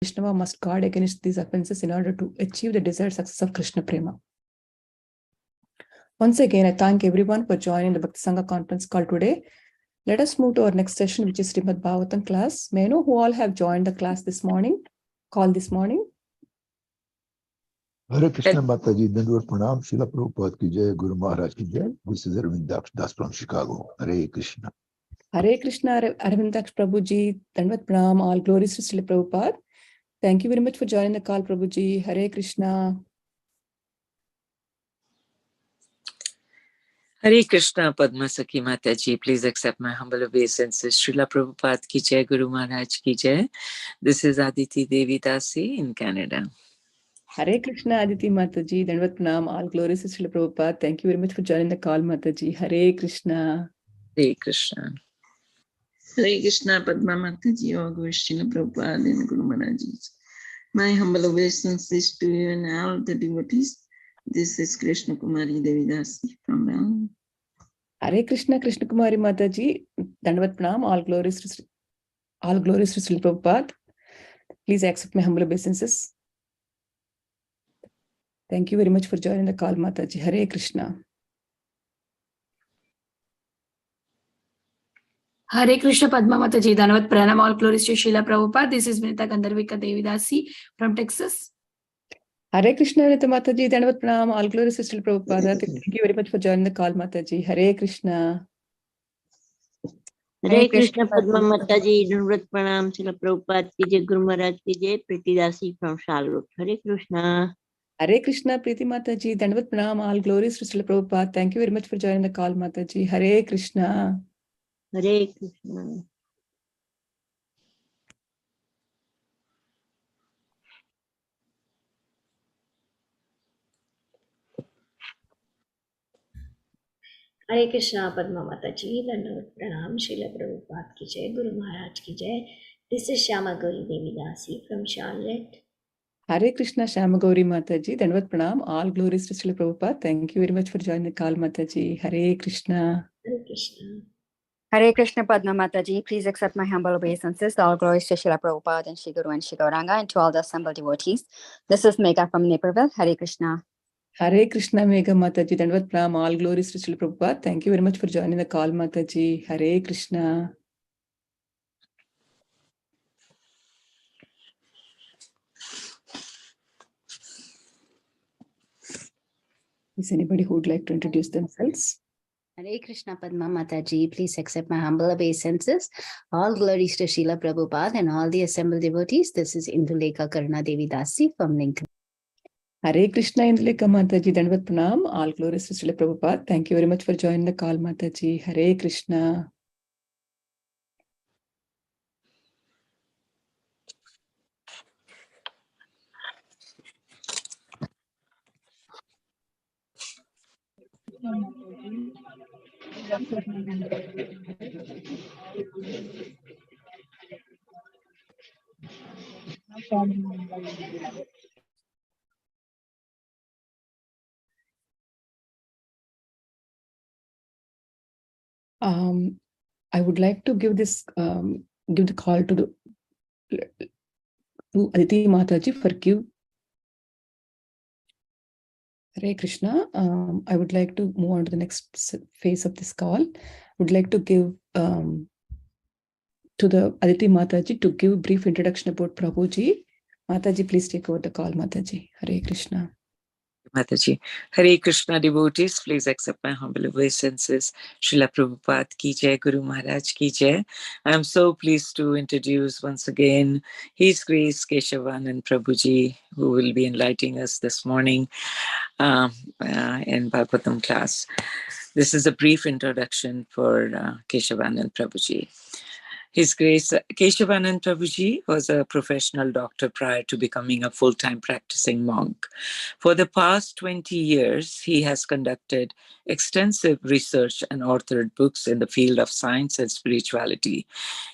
Vaishnava must guard against these offenses in order to achieve the desired success of Krishna Prema. Once again, I thank everyone for joining the Bhakti Sangha conference call today. Let us move to our next session, which is Srimad Bhagavatam class. May I know who all have joined the class this morning? Call this morning. Hare Krishna Mataji, Dandavat Pranam, Srila Prabhupada ki jai, Guru Maharaj ki jai. This is Arvind Das from Chicago. Hare Krishna. Hare Krishna, Arvind Prabhu ji, Dandavat Pranam, all glories to Srila Prabhupada. Thank you very much for joining the call, Prabhu ji. Hare Krishna. Hare Krishna, Padma Sakhi Mataji, please accept my humble obeisances. Srila Prabhupada ki jai, Guru Maharaj ki jai. This is Aditi Devi Dasi in Canada. Hare Krishna, Aditi Mataji, Dandavat Pranam, all glories to Srila Prabhupada. Thank you very much for joining the call, Mataji. Hare Krishna. Hare Krishna. Hare Krishna, Padma Mataji, all glories to Srila Prabhupada and Guru Maharaj. My humble obeisances to you and all the devotees. This is Krishna Kumari Devidasi from Ram. Hare Krishna, Krishna Kumari Mataji, Dandavat Pranam, all glories to Srila Prabhupada. Please accept my humble obeisances. Thank you very much for joining the call, Mataji. Hare Krishna. Hare Krishna, Padma Mataji, Dandavat Pranam, all glories to Srila Prabhupada. This is Vinita Gandharvika Devidasi from Texas. Hare Krishna, Vinita Mataji, Dandavat Pranam, all glories to Srila Prabhupada. Thank you very much for joining the call, Mataji. Hare Krishna. Hare Krishna, Padma Mataji, Dandavat Pranam, Srila Prabhupada ki jai, Guru Maharaj ki jai, Priti Dasi from Charlotte. Hare Krishna. Hare Krishna, Priti Mataji, Dandavat Pranam, all glories to Srila Prabhupada. Thank you very much for joining the call, Mataji. Hare Krishna. Hare Krishna. Hare Krishna, Padma Mataji, Dandavat Pranam, Srila Prabhupada ki jai, Guru Maharaj ki jai. This is Shyama Gauri Devi Dasi from Charlotte. Hare Krishna, Shyama Gauri Mataji, Dandavat Pranam, all glories to Srila Prabhupada. Thank you very much for joining the call, Mataji. Hare Krishna. Hare Krishna. Hare Krishna, Padma Mataji, please accept my humble obeisances. All glories to Srila Prabhupada and Shri Guru and Shri Gauranga and to all the assembled devotees. This is Megha from Naperville. Hare Krishna. Hare Krishna, Megha Mataji, Dandavat Pranam, all glories to Srila Prabhupada. Thank you very much for joining the call, Mataji. Hare Krishna. Is anybody who would like to introduce themselves? Hare Krishna, Padma Mataji, please accept my humble obeisances. All glories to Srila Prabhupada and all the assembled devotees. This is Indulekha Karuna Devi Dasi from Lincoln. Hare Krishna, Indulekha Mataji, Dandavat Pranam, all glories to Srila Prabhupada. Thank you very much for joining the call, Mataji. Hare Krishna. I would like to give the call to Aditi Mataji for Q. Hare Krishna. I would like to move on to the next phase of this call. Would like to give to the Aditi Mataji to give a brief introduction about Prabhuji. Mataji, please take over the call, Mataji. Hare Krishna. Mataji. Hare Krishna devotees, please accept my humble obeisances. Srila Prabhupada ki jai, Guru Maharaj ki jai. I am so pleased to introduce once again His Grace Keshavanand Prabhu ji, who will be enlightening us this morning in Bhagavatam class. This is a brief introduction for Keshavanand Prabhu ji. His Grace Keshavanand Prabhu ji was a professional doctor prior to becoming a full-time practicing monk. For the past 20 years, he has conducted extensive research and authored books in the field of science and spirituality.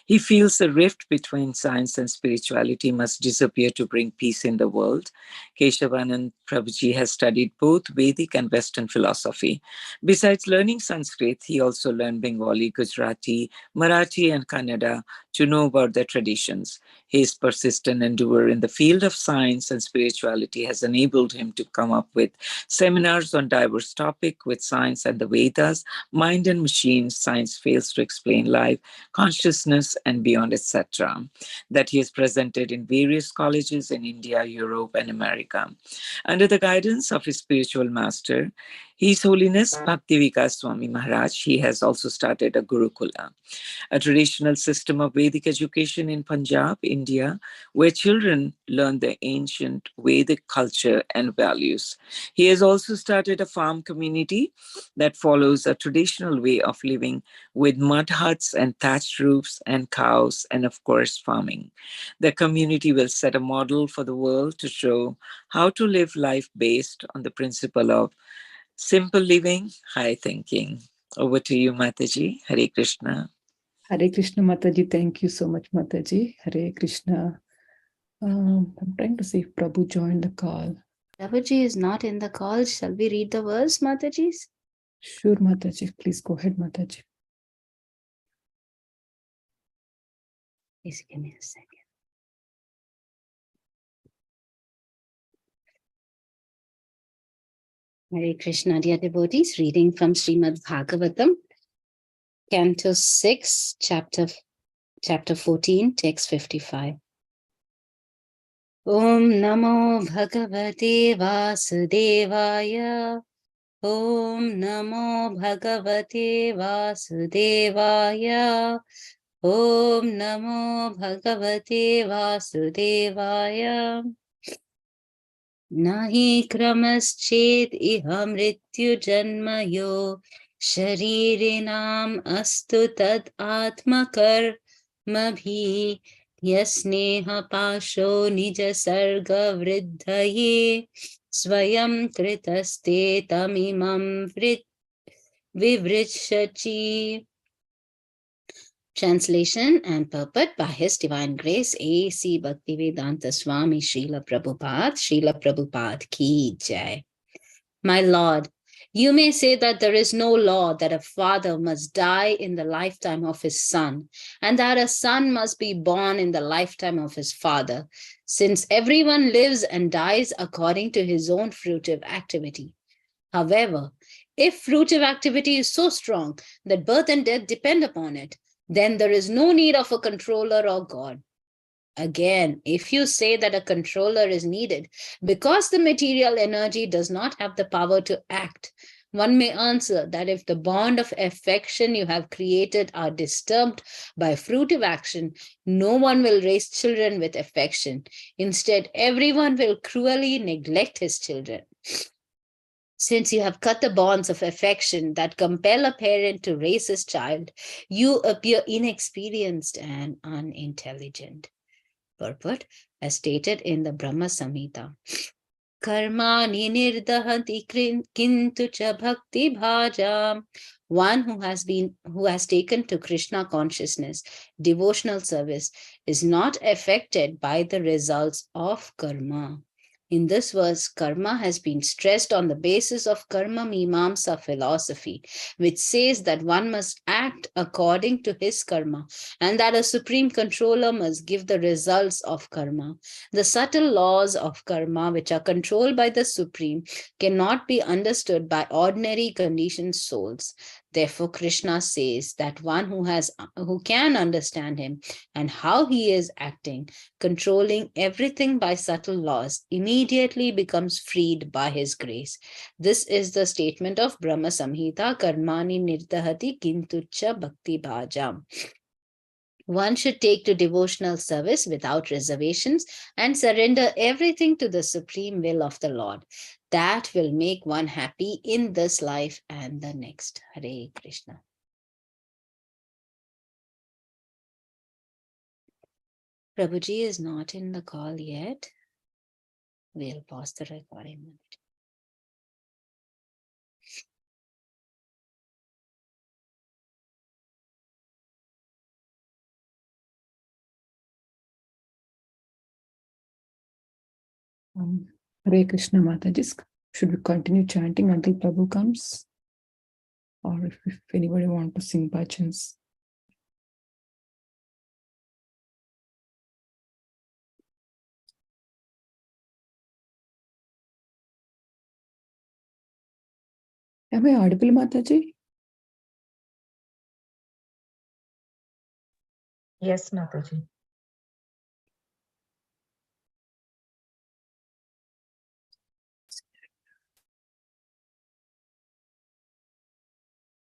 He feels the rift between science and spirituality must disappear to bring peace in the world. Keshavanand Prabhu ji has studied both Vedic and Western philosophy. Besides learning Sanskrit, he also learned Bengali, Gujarati, Marathi, and Kannada to know about their traditions. His persistent endeavor in the field of science and spirituality has enabled him to come up with seminars on diverse topics with science and the Vedas, mind and machines, science fails to explain life, consciousness, and beyond, etc., that he has presented in various colleges in India, Europe, and America. Under the guidance of his spiritual master, His Holiness Bhakti Vikas Swami Maharaj, he has also started a Gurukula, a traditional system of Vedic education in Punjab, India, where children learn the ancient Vedic culture and values. He has also started a farm community that follows a traditional way of living with mud huts and thatched roofs and cows and, of course, farming. The community will set a model for the world to show how to live life based on the principle of simple living, high thinking. Over to you, Mataji. Hare Krishna. Hare Krishna, Mataji. Thank you so much, Mataji. Hare Krishna. I'm trying to see if Prabhu joined the call. Prabhuji is not in the call. Shall we read the verse, Mataji? Sure, Mataji. Please go ahead, Mataji. Please give me a second. Hare Krishna, dear devotees, reading from Srimad Bhagavatam, Canto 6, chapter 14, text 55. Om Namo Bhagavate Vasudevaya. Om Namo Bhagavate Vasudevaya. Om Namo Bhagavate Vasudevaya. Nahi kramaschet iha mrityu janmayo sharirinam astu tad atmakar mabhi yasneha pasho nija sarga vriddhaye swayam kritaste tamimam vivrichachi. Translation and purport by His Divine Grace A.C. Bhaktivedanta Swami Srila Prabhupada Ki Jai. My Lord, you may say that there is no law that a father must die in the lifetime of his son, and that a son must be born in the lifetime of his father, since everyone lives and dies according to his own fruitive activity. However, if fruitive activity is so strong that birth and death depend upon it, then there is no need of a controller or God. Again, if you say that a controller is needed because the material energy does not have the power to act, one may answer that if the bond of affection you have created are disturbed by fruitive action, no one will raise children with affection. Instead, everyone will cruelly neglect his children. Since you have cut the bonds of affection that compel a parent to raise his child, you appear inexperienced and unintelligent. Purport, as stated in the Brahma Samhita. Karmani nirdahanti kintu cha bhakti bhajam. One who has taken to Krishna consciousness, devotional service, is not affected by the results of karma. In this verse, karma has been stressed on the basis of karma mimamsa philosophy, which says that one must act according to his karma and that a supreme controller must give the results of karma. The subtle laws of karma, which are controlled by the supreme, cannot be understood by ordinary conditioned souls. Therefore, Krishna says that one who can understand him and how he is acting, controlling everything by subtle laws, immediately becomes freed by his grace. This is the statement of Brahma Samhita, Karmani Nirdahati Kintucha Bhakti Bhajam. One should take to devotional service without reservations and surrender everything to the supreme will of the Lord. That will make one happy in this life and the next. Hare Krishna. Prabhuji is not in the call yet. We'll pause the recording. Hare Krishna, Mataji. Should we continue chanting until Prabhu comes? Or if anybody wants to sing bhajans? Am I audible, Mataji? Yes, Mataji.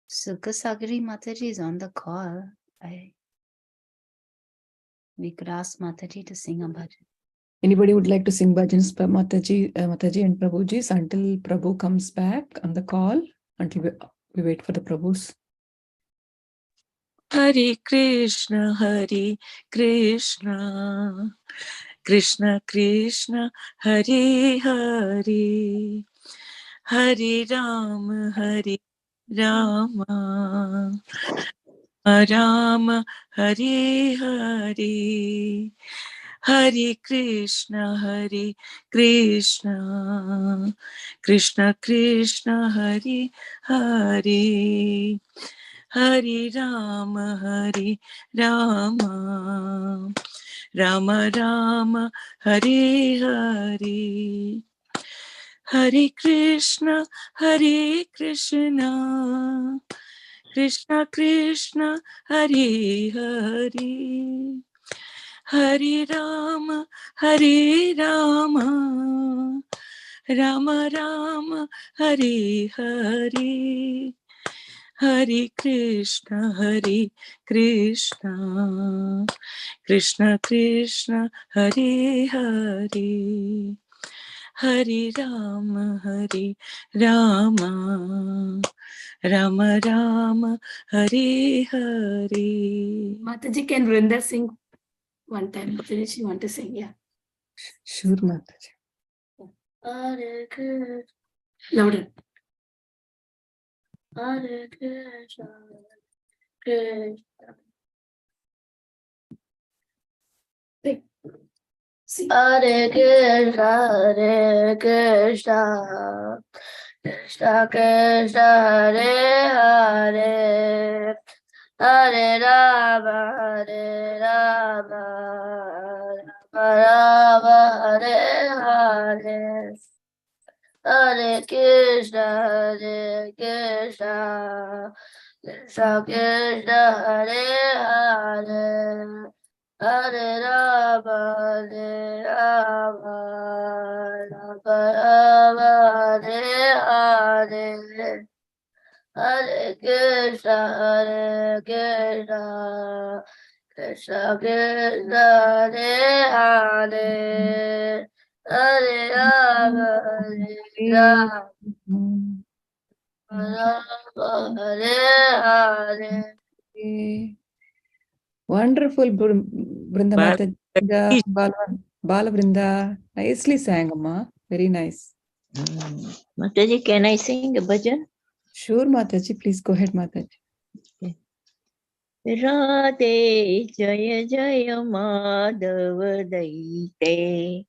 Sukasagari Mataji is on the call. We could ask Mataji to sing a bhajan. Anybody would like to sing bhajans for Mataji and Prabhuji's until Prabhu comes back on the call, until we wait for the Prabhus. Hare Krishna, Krishna Krishna, Hare Hare, Hare Rama, Rama Hare Hare, Hare Krishna, Krishna Krishna, Hare Hare, Hare Rama, Rama Rama, Hare Hare, Hare Krishna, Krishna Krishna, Hare Hare, Hare Rama, Rama Rama, Hare Hare, Hare Krishna, Krishna Krishna, Hare Hare, Hare Rama, Rama Rama, Hare Hare. Mataji, can Vrinda sing one time? Finish, you want to sing? Yeah. Sure, Mataji. Hare Krishna. Louder. Hare Krishna. Krishna. Sing. Hare Krishna, Krishna Krishna, Hare Hare, Hare Rama, Rama Rama, Hare Hare. Hare Krishna, Krishna Krishna, Hare Hare, Hare Rama, Rama Hare Hare, Hare Krishna, Krishna Krishna, Hare Hare, Hare Rama, Rama Hare Hare. Wonderful, Brinda Mataji. Bala Brinda. Nicely sang, Amma. Very nice. Mataji, can I sing a bhajan? Sure, Mataji. Please go ahead, Mataji. Radhe Jaya Jaya Madhava Daite,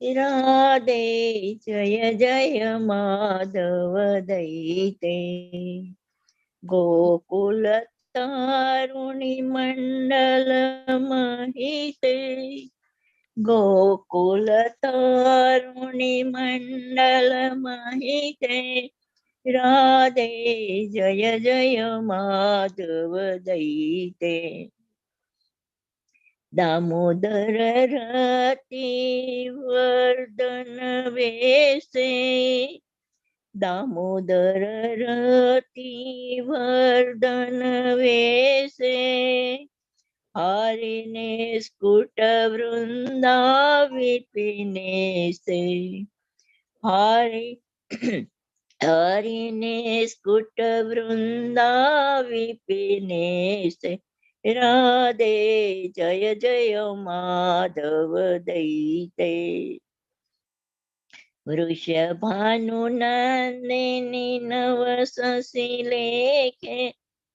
Radhe Jaya Jaya Madhava Daite, Gokula Taruni Mandala Mahite, Gokula Taruni Mandala Mahite, Radhe Jaya Jaya Madhava Daite, Damodara Rati Vardhana Vese, Damodara Rati Vardhana Vese, Harine Skuta Vrunda Vipine se, Harine Skuta Vrunda Vipine se, Radhe Jaya Jaya Madhava Daite, Vrishabhanu Nandini Navasasi Lekhe,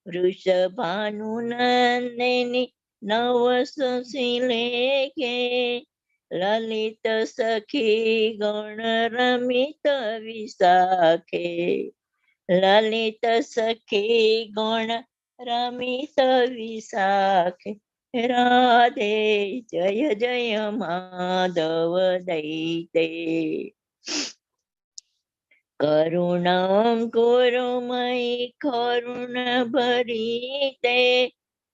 Vrishabhanu Nandini Navasasi Lekhe, Lalita Sakhi Gana Ramita Visakhe, Lalita Sakhi Gana Ramita Visakhe, Radhe Jaya Jaya Madhava Daite, करुणां कुरु मयि करुणभरीते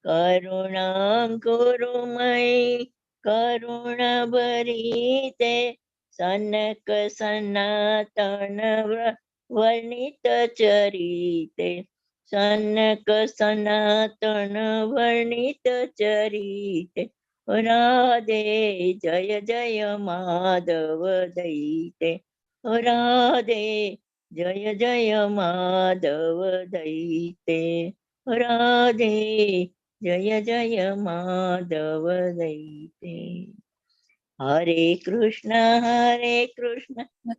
करुणां कुरु मयि करुणभरीते सनक सनातन वर्णित चरिते सनक सनातन वर्णित चरिते राधे जय जय माधव दैते राधे जय जय माधव दैते राधे जय जय माधव दैते हरे कृष्ण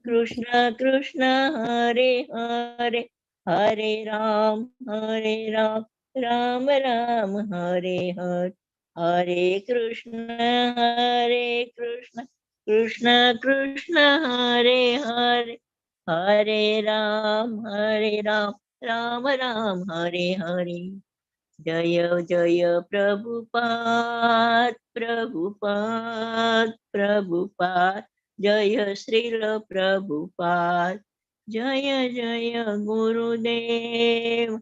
कृष्ण कृष्ण हरे हरे हरे राम राम राम हरे हरे हरे कृष्ण कृष्ण कृष्ण हरे हरे हरे राम राम राम हरे हरे जय जय प्रभुपाद प्रभुपाद प्रभुपाद जय श्रील प्रभुपाद जय जय गुरुदेव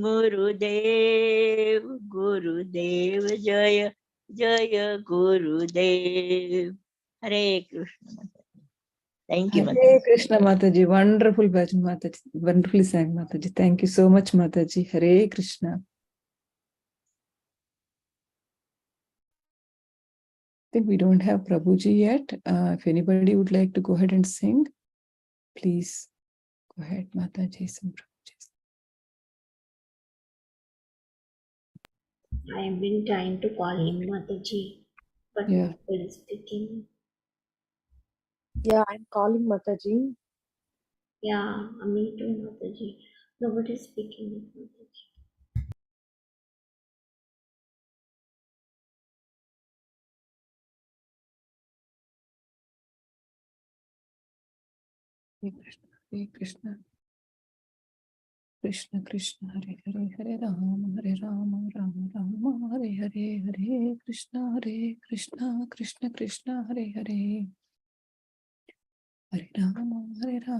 गुरुदेव गुरुदेव जय जय गुरुदेव हरे Krishna Thank you, Hare Mataji. Krishna Mataji. Wonderful bhajan Mataji. Wonderfully sang Mataji. Thank you so much Mataji. Hare Krishna. I think we don't have Prabhuji yet. If anybody would like to go ahead and sing, please go ahead Mataji. Some Prabhuji. I have been trying to call him Mataji, but Yeah. nobody is speaking. Yeah, I'm calling Mataji. Yeah, me too, Mataji. Nobody is speaking with Mataji. Hare Krishna. Hare Krishna. Krishna Krishna Hare Hare Hare Rama Rama Rama Hare Hare Hare Krishna Krishna Krishna Hare Hare Hare Rama Rama Hare Hare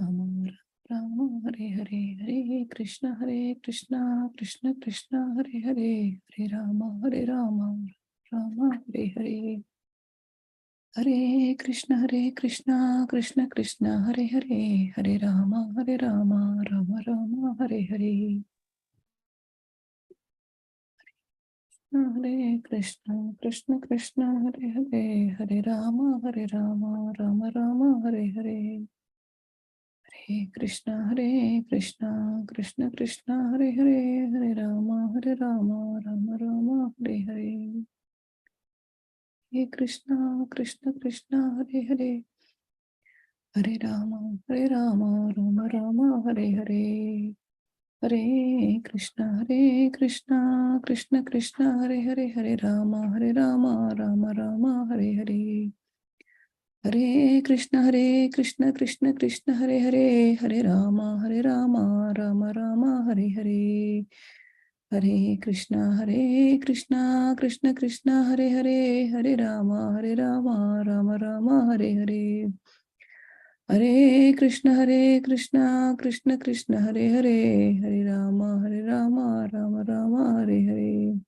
Hare Krishna Krishna Krishna Hare Hare Hare Rama Rama Hare Hare Hare Krishna Krishna Krishna Hare Hare Hare Rama Rama Rama Hare Hare Hare Krishna Krishna Hare Hare Hare Rama Rama Rama Hare Hare Hare Krishna Krishna Krishna Hare Hare Hare Rama Rama Rama Hare Hare Hare Krishna Krishna Hare Hare Hare Rama Rama Rama Hare Hare Hare Krishna Krishna Hare Hare Hare Rama Rama Rama Hare Hare Hare Krishna Krishna Hare Hare Hare Rama Rama Rama Hare Hare Hare Krishna Krishna Hare Hare Hare Rama Rama Rama Hare Hare Hare Krishna Krishna Hare Hare Hare Rama Rama Rama Hare Hare Hare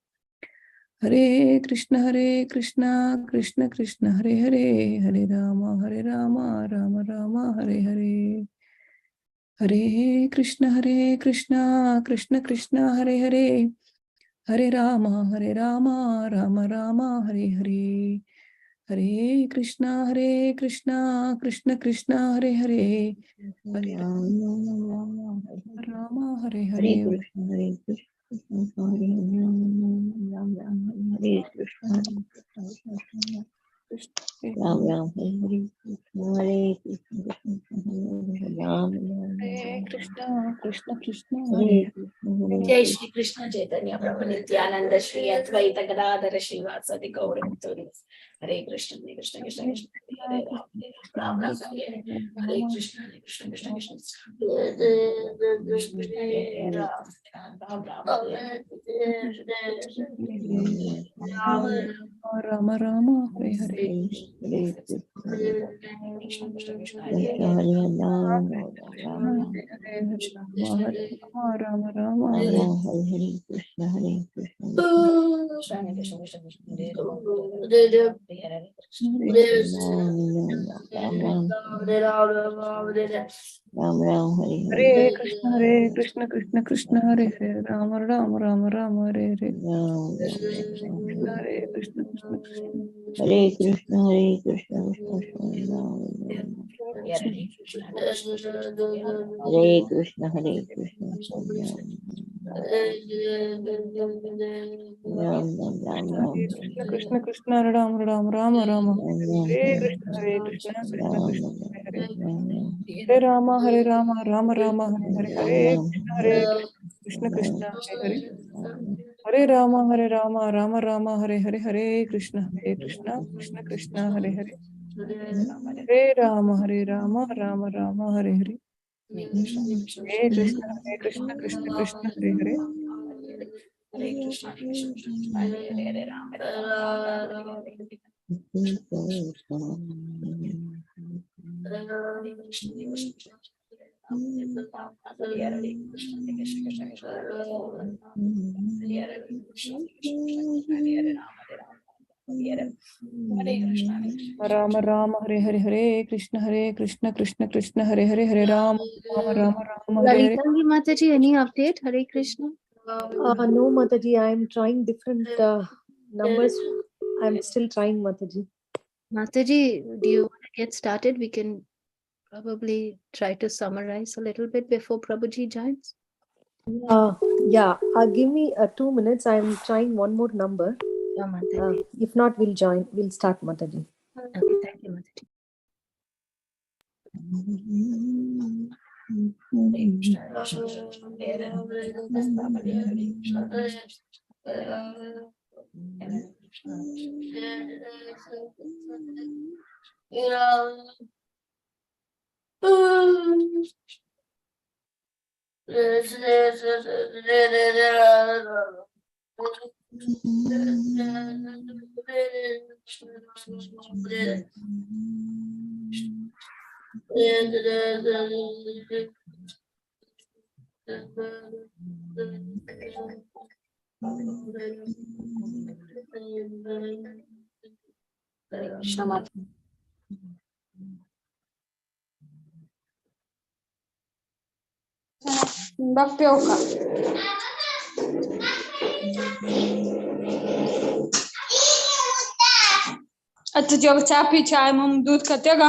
Krishna Krishna Hare Hare Hare Rama Rama Rama Hare Hare Hare Krishna Krishna Hare Hare Hare Rama Rama Rama Hare Hare Hare Krishna Krishna Hare Hare Hare Rama Hare Hare Hare Krishna Hare Krishna Ram Ram Hare Krishna Hare Krishna Ram Hare Krishna Krishna Hare Hare Krishna Jai Shri Krishna Chaitanya Prabhu Nityananda Shri Advaita Gadadhara Srivasadi Gaura Bhaktavrinda Hare Krishna Krishna Krishna Hare Ram Ram Ram Hare Krishna Krishna Krishna Hare Ram Ram Ram Rama Rama Hare Hare Krishna Hare Ram Ram Ram Rama Rama Ram Hare Ram Hare Hare Krishna Hare Krishna Ram Ram Ram Ram Hare Hare Hare Krishna Krishna Krishna Hare Hare Rama Rama Rama Rama Hare Hare Ram Hare Krishna Krishna Krishna Hare Krishna Hare Krishna Krishna Krishna Hare Krishna Hare Krishna Ram Ram Ram Krishna Krishna Rama Rama Rama Rama Hare Krishna Krishna Krishna Hare Hare Rama Rama Rama Hare Hare Hare Krishna Krishna Hare Hare Rama Rama Rama Hare Hare Hare Krishna Krishna Krishna Hare Hare Hare Rama Rama Rama Hare Hare Hare Krishna Krishna Krishna Hare Hare Hare Krishna, Krishna Krishna, Hare Hare Rama Rama, Hare Krishna, Krishna Rama Rama Hare Hare Hare Krishna Krishna Krishna Hare Hare Hare Rama Rama Rama Hare Hare Lalitangi Mataji, any update? Hare Krishna. No, Mataji, I'm trying different numbers. I'm still trying, Mataji. Mataji, do you want to get started? We can probably try to summarize a little bit before Prabhuji joins. Yeah, give me 2 minutes. I'm trying one more number. Yeah, Mataji. If not, we'll join. We'll start, Mataji. Okay, thank you, Mataji. Bhakti Oka. अच्छा जो चाय P चाय हम दूध कतेगा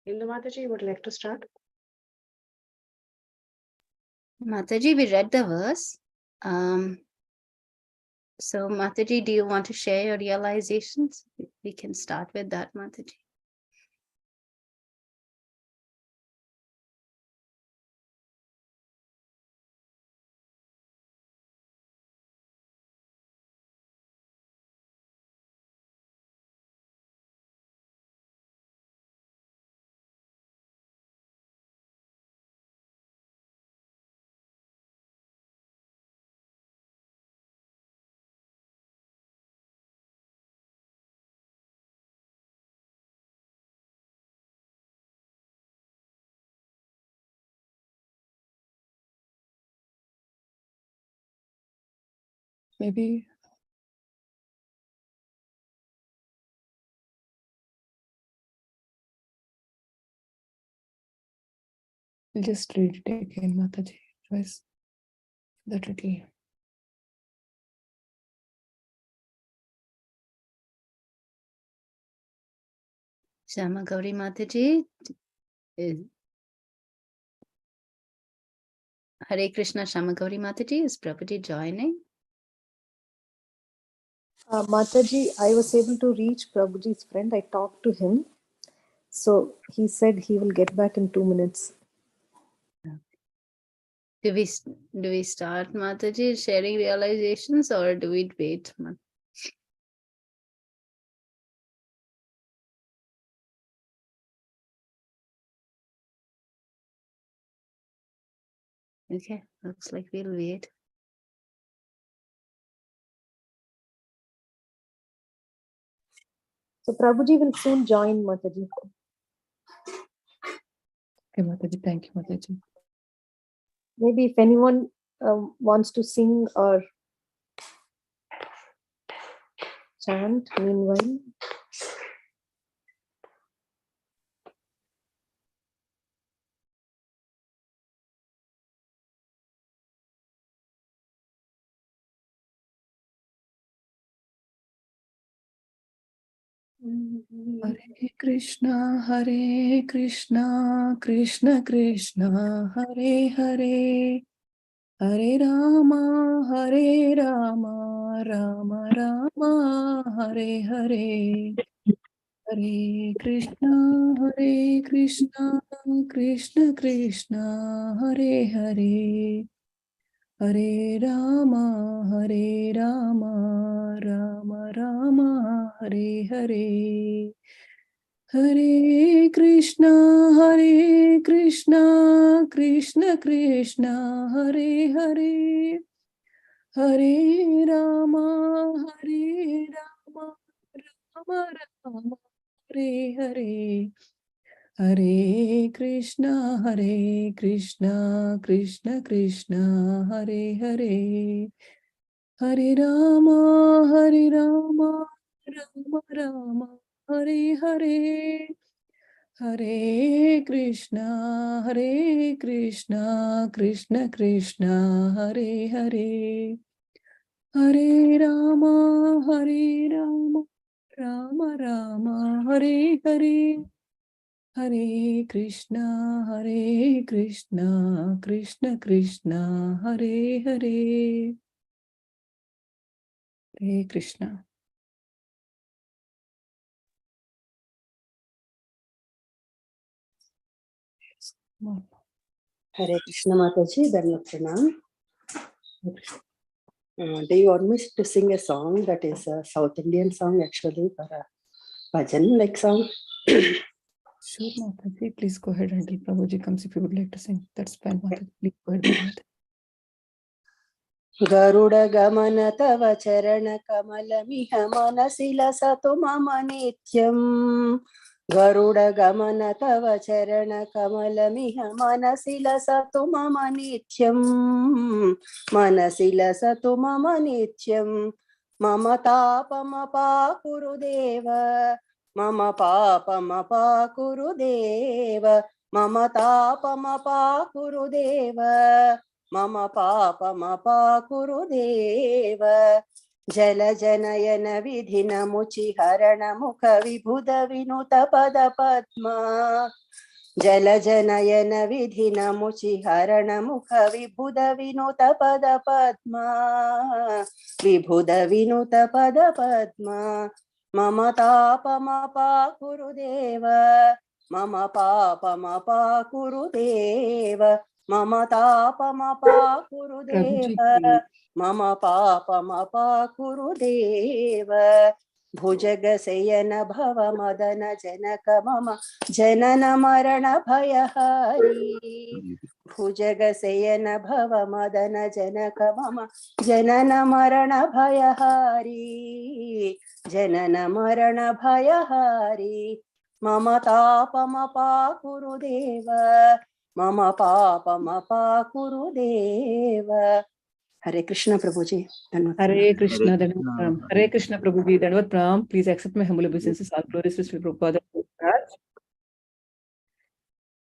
Indu Mataji, you would like to start? Mataji, we read the verse. So Mataji, do you want to share your realizations? We can start with that, Mataji. Maybe we'll just read it again, Mataji. Twice. That little. Shama Gauri Mataji. Hare Krishna, Shama Gauri Mataji. Is Prabhuji joining? Mataji, I was able to reach Prabhuji's friend. I talked to him. So he said he will get back in 2 minutes. Do we start, Mataji, sharing realizations, or do we wait? Okay, looks like we'll wait. So Prabhuji will soon join, Mataji. Okay, Mataji. Thank you, Mataji. Maybe if anyone wants to sing or chant, meanwhile. Hare Krishna, Krishna Krishna, Hare Hare, Hare Rama, Rama Rama, Hare Hare. Hare Krishna, Krishna Krishna, Hare Hare, Hare Rama, Rama Rama, Hare Hare. Hare Krishna, Krishna Krishna, Hare Hare, Hare Rama, Rama Rama, Hare Hare. Hare Krishna, Krishna Krishna, Hare Hare, Hare Rama, Rama Rama, Hare Hare. Hare Krishna, Krishna Krishna, Hare Hare, Hare Rama, Rama Rama, Hare Hare. Hare Krishna, Krishna Krishna, Hare Hare. Hare Krishna. Hare Krishna Mataji, Dhanya Pranam. Do you want me to sing a song that is a South Indian song actually, for a bhajan like song? Sure, Mataji. Please go ahead until Prabhuji comes if you would like to sing. That's fine, Mataji. Please go ahead. Garuda Gamana Tava Charana Kamalamiha Manasi Lasatu Mama Nityam. Garuda Gamana Tava Charana Kamalamiha Manasi Lasatu Mama Nityam. Manasi Lasatu Mama Nityam. Mama Tapamapa Kurudeva. Mama Papamapa Kurudeva. Mama Tapamapa Kurudeva. Mama Papa Mapa Kurudeva. Jala Janayana Vidhina Muchi Harana Mukha Vibhuda Vinuta Pada Padma. जलजनयन विधिनमुचिहरण मुख विबुध विनुत पद पद्मा विबुध विनुत पद पद्मा मम तापमपाकुरुदेव मम पापमपाकुरुदेव मम तापमपाकुरुदेव मम पापमपाकुरुदेव भुजगशयन भव मदन जनक मम जनन मरण भयहारी भुजगशयन भव मदन जनक मम जनन मरण भयहारी जनन मरण भयहारी मम तापमपाकुरुदेव मम पापमपाकुरुदेव। हरे कृष्ण प्रभु जी, धन्यवाद। Hare Krishna, Dandavat Pranam. Hare Krishna, Prabhu ji, Dandavat Pranam. Please accept my humble obeisances. All glories to Sri Prabhupada.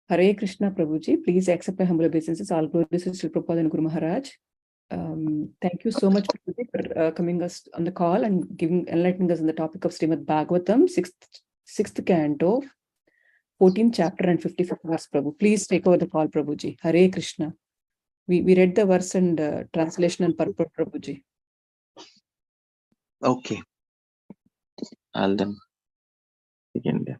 Hare Krishna, Prabhu ji. Please accept my humble obeisances. All glories to Sri Prabhupada and Guru Maharaj. Thank you so much, Prabhu ji, for coming us on the call and enlightening us on the topic of Srimad Bhagavatam, sixth canto, 14th chapter and 55th verse, Prabhu. Please take over the call, Prabhu ji. Hare Krishna. We read the verse and translation and purport, Prabhu ji. Okay, I'll then begin there.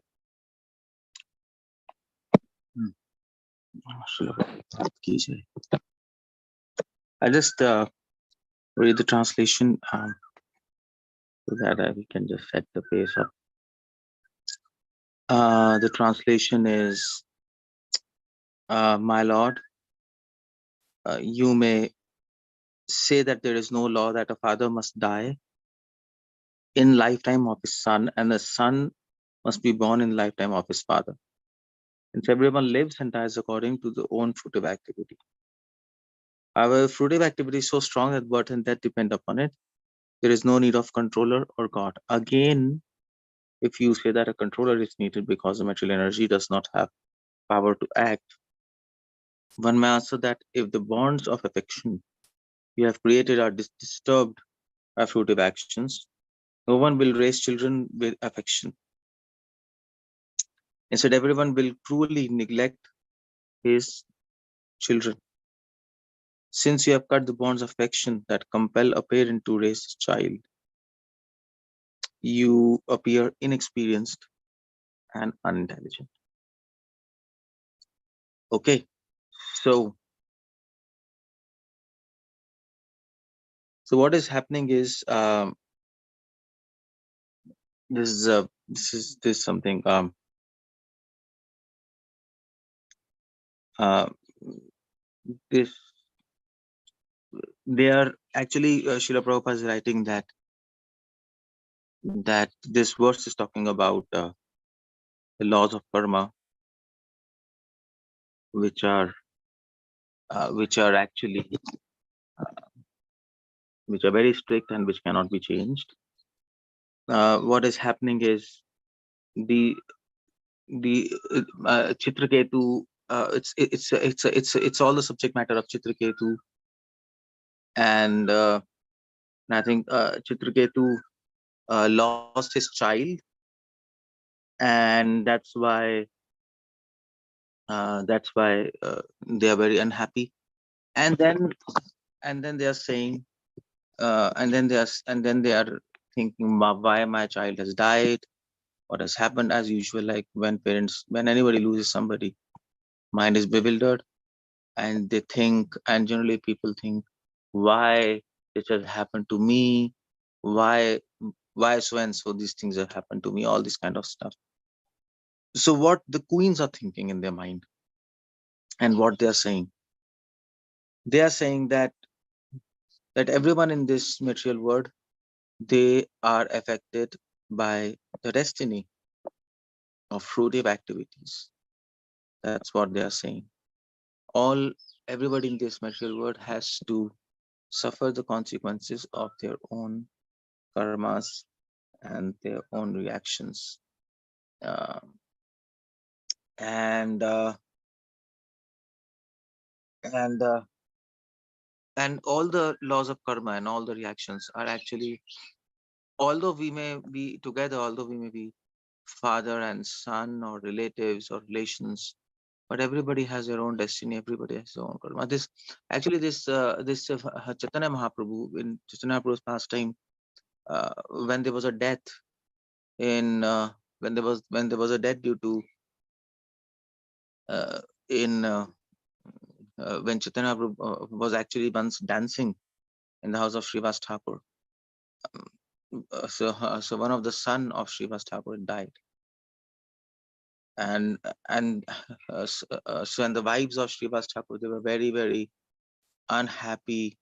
I just read the translation so that we can just set the pace up. The translation is, my Lord, you may say that there is no law that a father must die in lifetime of his son, and a son must be born in lifetime of his father. Since everyone lives and dies according to their own fruitive activity. Our fruitive activity is so strong that birth and death depend upon it. There is no need of controller or God. Again, if you say that a controller is needed because the material energy does not have power to act, one may answer that if the bonds of affection you have created are disturbed by fruitive actions, no one will raise children with affection. Instead, everyone will cruelly neglect his children. Since you have cut the bonds of affection that compel a parent to raise his child, you appear inexperienced and unintelligent. Okay, so what is happening is this is something this they are actually Srila Prabhupada is writing that this verse is talking about the laws of karma, which are actually which are very strict and which cannot be changed. What is happening is the Chitraketu. It's all the subject matter of Chitraketu, and I think Chitraketu lost his child, and that's why they are very unhappy. And then they are saying, and then they are thinking, why my child has died, what has happened. As usual, like when anybody loses somebody, mind is bewildered, and they think, and generally people think, why this has happened to me, why so and so these things have happened to me, all this kind of stuff. So what the queens are thinking in their mind, and what they are saying that everyone in this material world, they are affected by the destiny of fruitive activities. That's what they are saying. Everybody in this material world has to suffer the consequences of their own karmas and their own reactions. And all the laws of karma and all the reactions are actually, although we may be together, although we may be father and son or relatives or relations, but everybody has their own destiny. Everybody has their own karma. This Chaitanya Mahaprabhu, in Chaitanya Mahaprabhu's pastime, when there was a death in when there was a death due to in when Chaitanya Mahaprabhu was actually once dancing in the house of Srivas Thakur. So one of the son of Srivas Thakur died, and so and the wives of Srivas Thakur, they were very, very unhappy,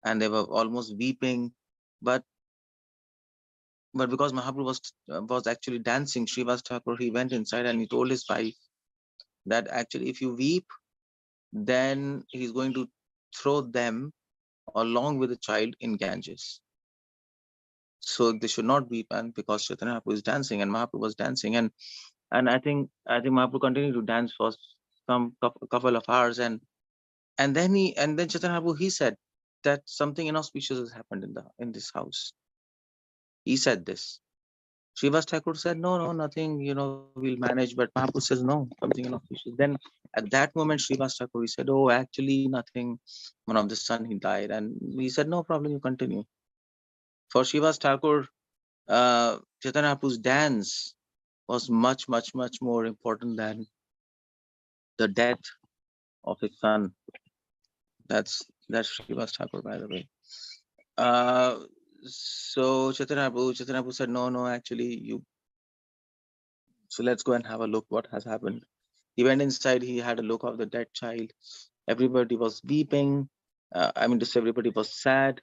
and they were almost weeping, but because Mahaprabhu was actually dancing, Srivas Thakur, he went inside and he told his wife that actually if you weep, then he's going to throw them along with the child in Ganges. So they should not weep, and because Chaitanya Mahaprabhu is dancing and Mahaprabhu was dancing, and I think Mahaprabhu continued to dance for some couple of hours, and then Chaitanya Mahaprabhu, he said that something inauspicious has happened in this house. He said this. Srivas Thakur said, no, nothing, we'll manage. But Mahaprabhu says, no, something inauspicious. Then at that moment, Srivas Thakur, he said, oh, actually nothing. One of the son, he died. And he said, no problem, you continue. For Srivas Thakur, Chaitanya Mahaprabhu's dance was much, much, much more important than the death of his son. That's Srivas Thakur, by the way. So Chaitanya Prabhu said, no, actually so let's go and have a look what has happened. He went inside, he had a look of the dead child. Everybody was weeping. Everybody was sad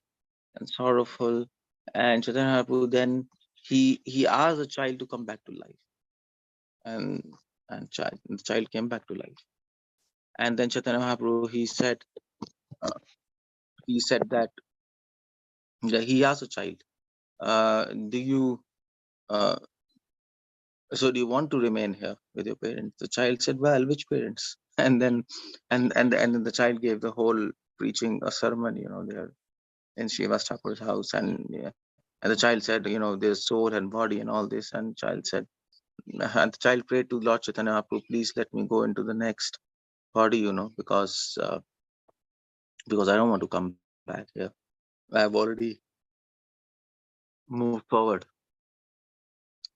and sorrowful. And Chaitanya Prabhu, then he asked the child to come back to life. And the child came back to life. And then Chaitanya Mahaprabhu, he said that he asked the child, do you want to remain here with your parents? The child said, well, which parents? And then the child gave the whole preaching a sermon, there in Srivas Thakur's house, and the child said, there's soul and body and all this, and the child prayed to Lord Chaitanya Mahaprabhu, please let me go into the next body, because I don't want to come back here. I've already moved forward.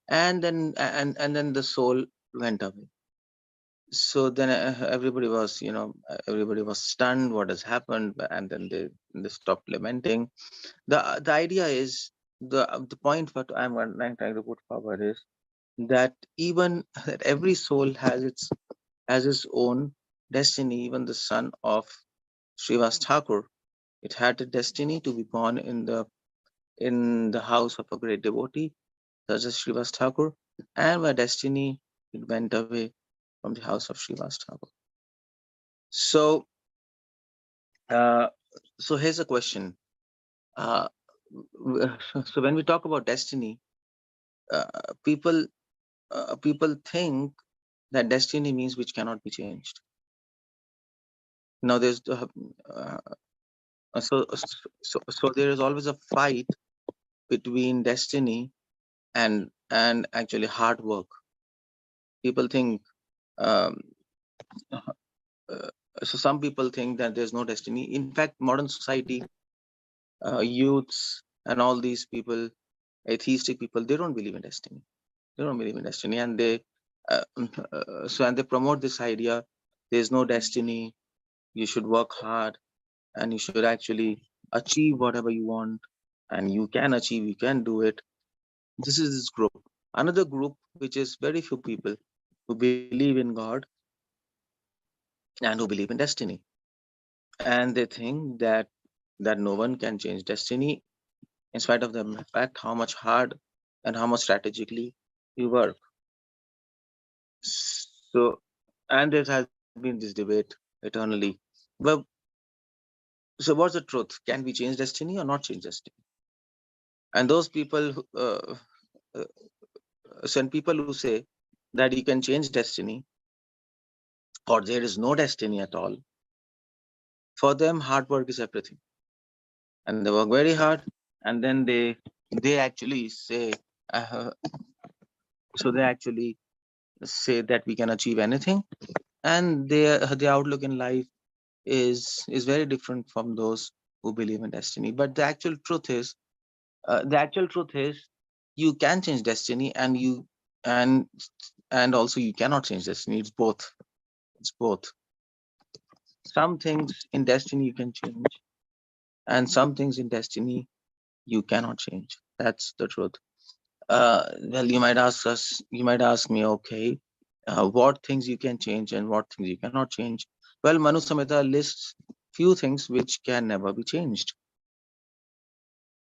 And then the soul went away. So then everybody was stunned, what has happened, and then they stopped lamenting. The idea is, the point what I'm trying to put forward is that that every soul has its own destiny. Even the son of Srivas Thakur, it had a destiny to be born in the house of a great devotee such as Srivas Thakur, and by destiny it went away from the house of Srivas Thakur. So here's a question. So when we talk about destiny, people think that destiny means which cannot be changed. Now there's so there is always a fight between destiny and actually hard work. People think so some people think that there's no destiny. In fact, modern society, youths and all these people, atheistic people, they don't believe in destiny. They don't believe in destiny, and they they promote this idea: there's no destiny. You should work hard, and you should actually achieve whatever you want, and you can achieve. You can do it. This is this group. Another group, which is very few people, who believe in God and who believe in destiny, and they think that no one can change destiny, in spite of the fact how much hard and how much strategically you work. So, and there has been this debate eternally. Well, so what's the truth? Can we change destiny or not change destiny? And those people, some people who say that you can change destiny or there is no destiny at all, for them hard work is everything, and they work very hard, and then they actually say they actually say that we can achieve anything, and their outlook in life is very different from those who believe in destiny. But the actual truth is, you can change destiny, and also you cannot change destiny. It's both. It's both. Some things in destiny you can change, and some things in destiny you cannot change. That's the truth. Well, you might ask me, okay, what things you can change and what things you cannot change. Well, Manu Samhita lists few things which can never be changed,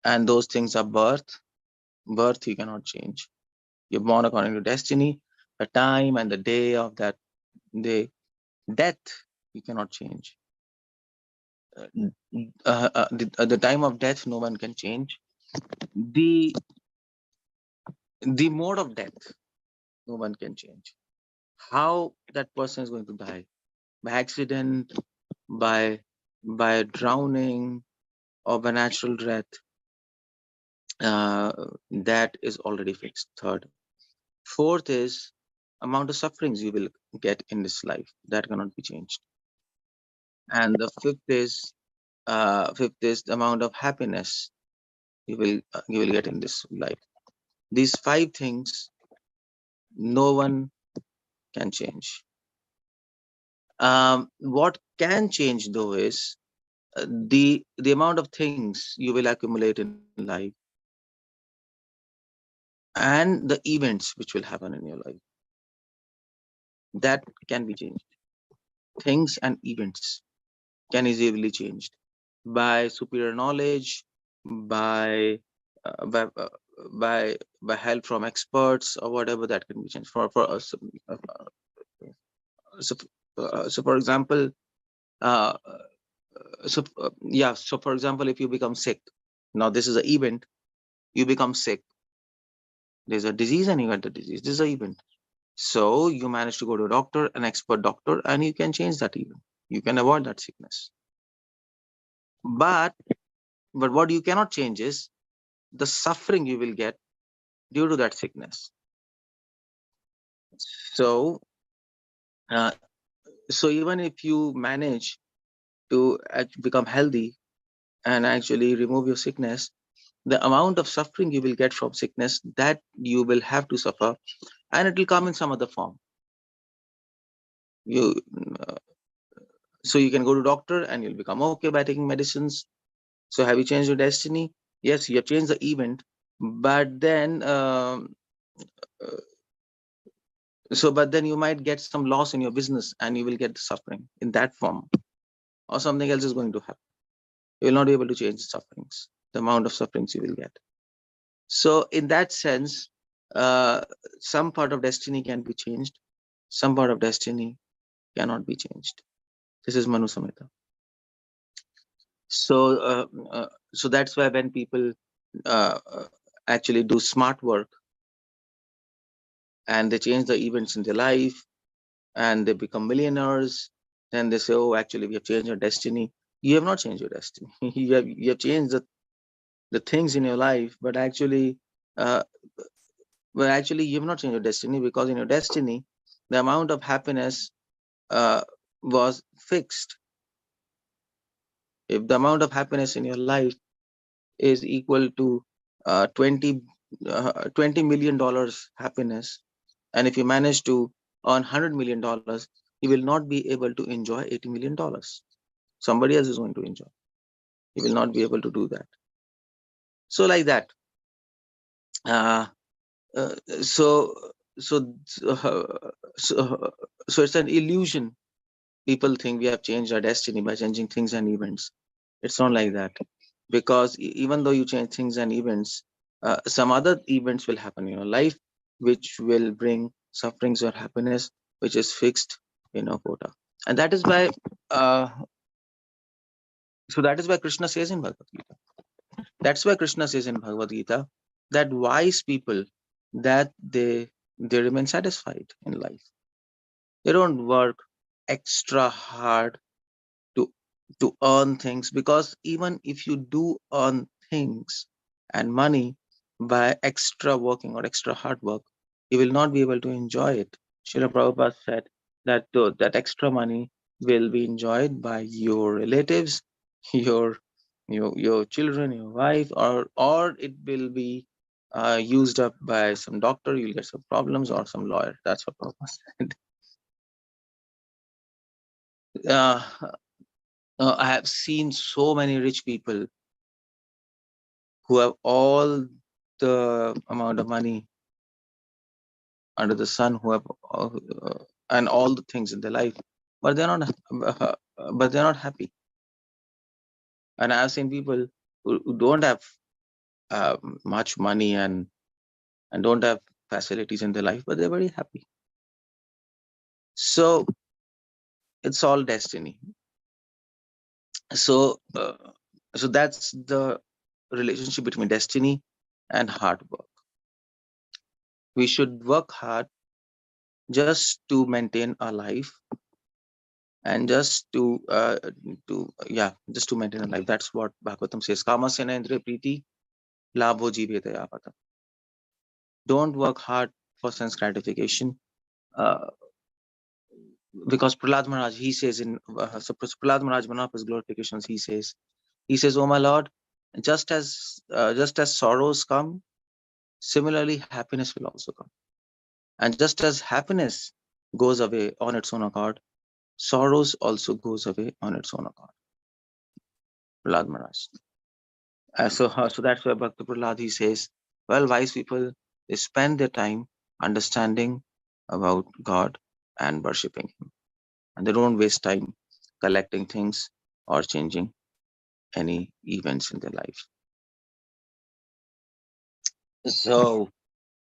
and those things are birth. Birth you cannot change. You're born according to destiny. The time and the day of that day. Death you cannot change. The time of death no one can change. The mode of death no one can change. How that person is going to die, by accident, by drowning, or by natural death, that is already fixed. Third. Fourth is amount of sufferings you will get in this life, that cannot be changed. And the fifth is the amount of happiness you will get in this life. These 5 things no one can change. What can change though is the amount of things you will accumulate in life, and the events which will happen in your life, that can be changed. Things and events can easily be changed by superior knowledge, by uh, by uh, by help from experts or whatever, that can be changed. For us, so for example, uh, so for example, if you become sick, now this is an event. You become sick. There's a disease and you get the disease. This is an event. So you manage to go to a doctor, an expert doctor, and you can change that event. You can avoid that sickness. But what you cannot change is the suffering you will get due to that sickness. So, so even if you manage to become healthy and actually remove your sickness, the amount of suffering you will get from sickness, that you will have to suffer, and it will come in some other form. You so you can go to doctor and you'll become okay by taking medicines. So have you changed your destiny? Yes, you have changed the event, but then but then you might get some loss in your business and you will get the suffering in that form, or something else is going to happen. You will not be able to change the sufferings, the amount of sufferings you will get. So in that sense, some part of destiny can be changed, some part of destiny cannot be changed. This is Manu Samhita. So that's why when people actually do smart work and they change the events in their life and they become millionaires, then they say, oh, actually we have changed our destiny. You have not changed your destiny. you have changed the things in your life, but actually you have not changed your destiny, because in your destiny the amount of happiness was fixed. If the amount of happiness in your life is equal to $20 million happiness, and if you manage to earn $100 million, you will not be able to enjoy $80 million. Somebody else is going to enjoy. You will not be able to do that. So like that. So it's an illusion. People think we have changed our destiny by changing things and events. It's not like that, because even though you change things and events, some other events will happen in your life which will bring sufferings or happiness, which is fixed in a quota. And that is why that is why Krishna says in Bhagavad Gita. That's why Krishna says in Bhagavad Gita that wise people, that they remain satisfied in life. They don't work extra hard to earn things, because even if you do earn things and money by extra working or extra hard work, you will not be able to enjoy it. Srila Prabhupada said that that extra money will be enjoyed by your relatives, your children, your wife, or it will be used up by some doctor. You'll get some problems, or some lawyer. That's what Prabhupada said. I have seen so many rich people who have all the amount of money under the sun, who have and all the things in their life, but they're not happy. And I've seen people who don't have much money and don't have facilities in their life, but they're very happy. So it's all destiny. So so that's the relationship between destiny and hard work. We should work hard just to maintain our life, and just to maintain our life. That's what Bhagavatam says. Kamasena indriya priti labho jivete yapata. Don't work hard for sense gratification. Because Prahlad Maharaj, he says in Prahlad Maharaj, one of his glorifications, he says, "Oh my Lord, just as sorrows come, similarly happiness will also come. And just as happiness goes away on its own accord, sorrows also goes away on its own accord." Prahlad Maharaj. So that's why Bhakta Prahlad, he says, well, wise people, they spend their time understanding about God and worshipping Him, and they don't waste time collecting things or changing any events in their life. So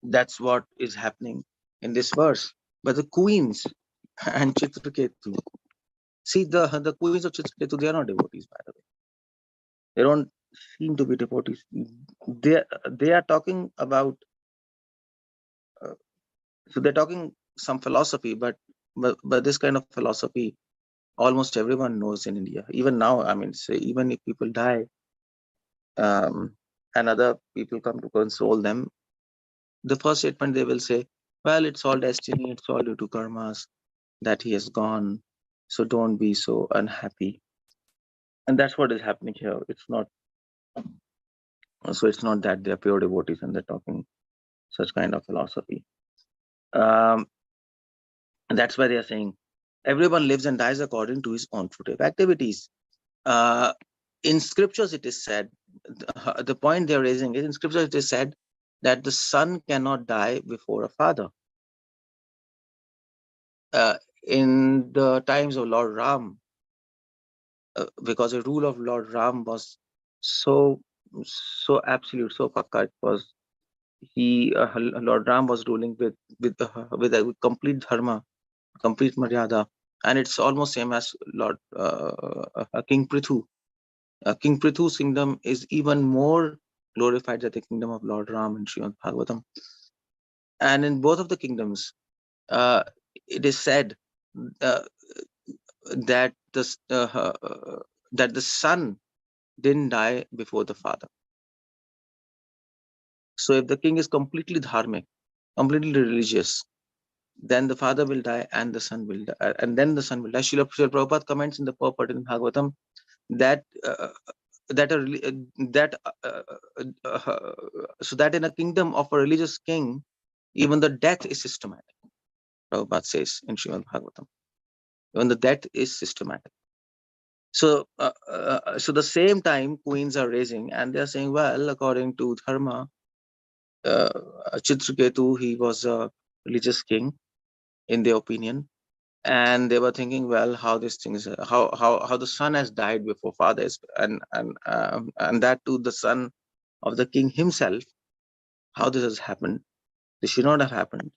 that's what is happening in this verse. But the queens and Chitraketu, see, the queens of Chitraketu, they are not devotees, by the way. They don't seem to be devotees. They are talking about, so they're talking some philosophy, but this kind of philosophy almost everyone knows in India. Even now, I mean, say, even if people die, and other people come to console them, the first statement they will say, well, it's all destiny, it's all due to karmas that he has gone, so don't be so unhappy. And that's what is happening here. It's not that they're pure devotees and they're talking such kind of philosophy. And that's why they are saying everyone lives and dies according to his own fruitive activities. In scriptures it is said, the point they're raising is, in scriptures it is said that the son cannot die before a father. In the times of Lord Ram, because the rule of Lord Ram was so absolute, so pakka, it was Lord Ram was ruling with a complete dharma, complete maryada, and it's almost same as Lord King Prithu. King Prithu's kingdom is even more glorified than the kingdom of Lord Ram in Srimad Bhagavatam. And in both of the kingdoms, it is said that the son didn't die before the father. So if the king is completely dharmic, completely religious, then the father will die and the son will die, and then the son will die. Srila Prabhupada comments in the purport in Bhagavatam that so that in a kingdom of a religious king, even the death is systematic. Prabhupada says in Srimad Bhagavatam, even the death is systematic. So so the same time queens are raising, and they are saying, well, according to dharma, Chitraketu, he was a religious king in their opinion, and they were thinking, well, how this thing is, how the son has died before father is, and that too the son of the king himself, how this has happened. This should not have happened.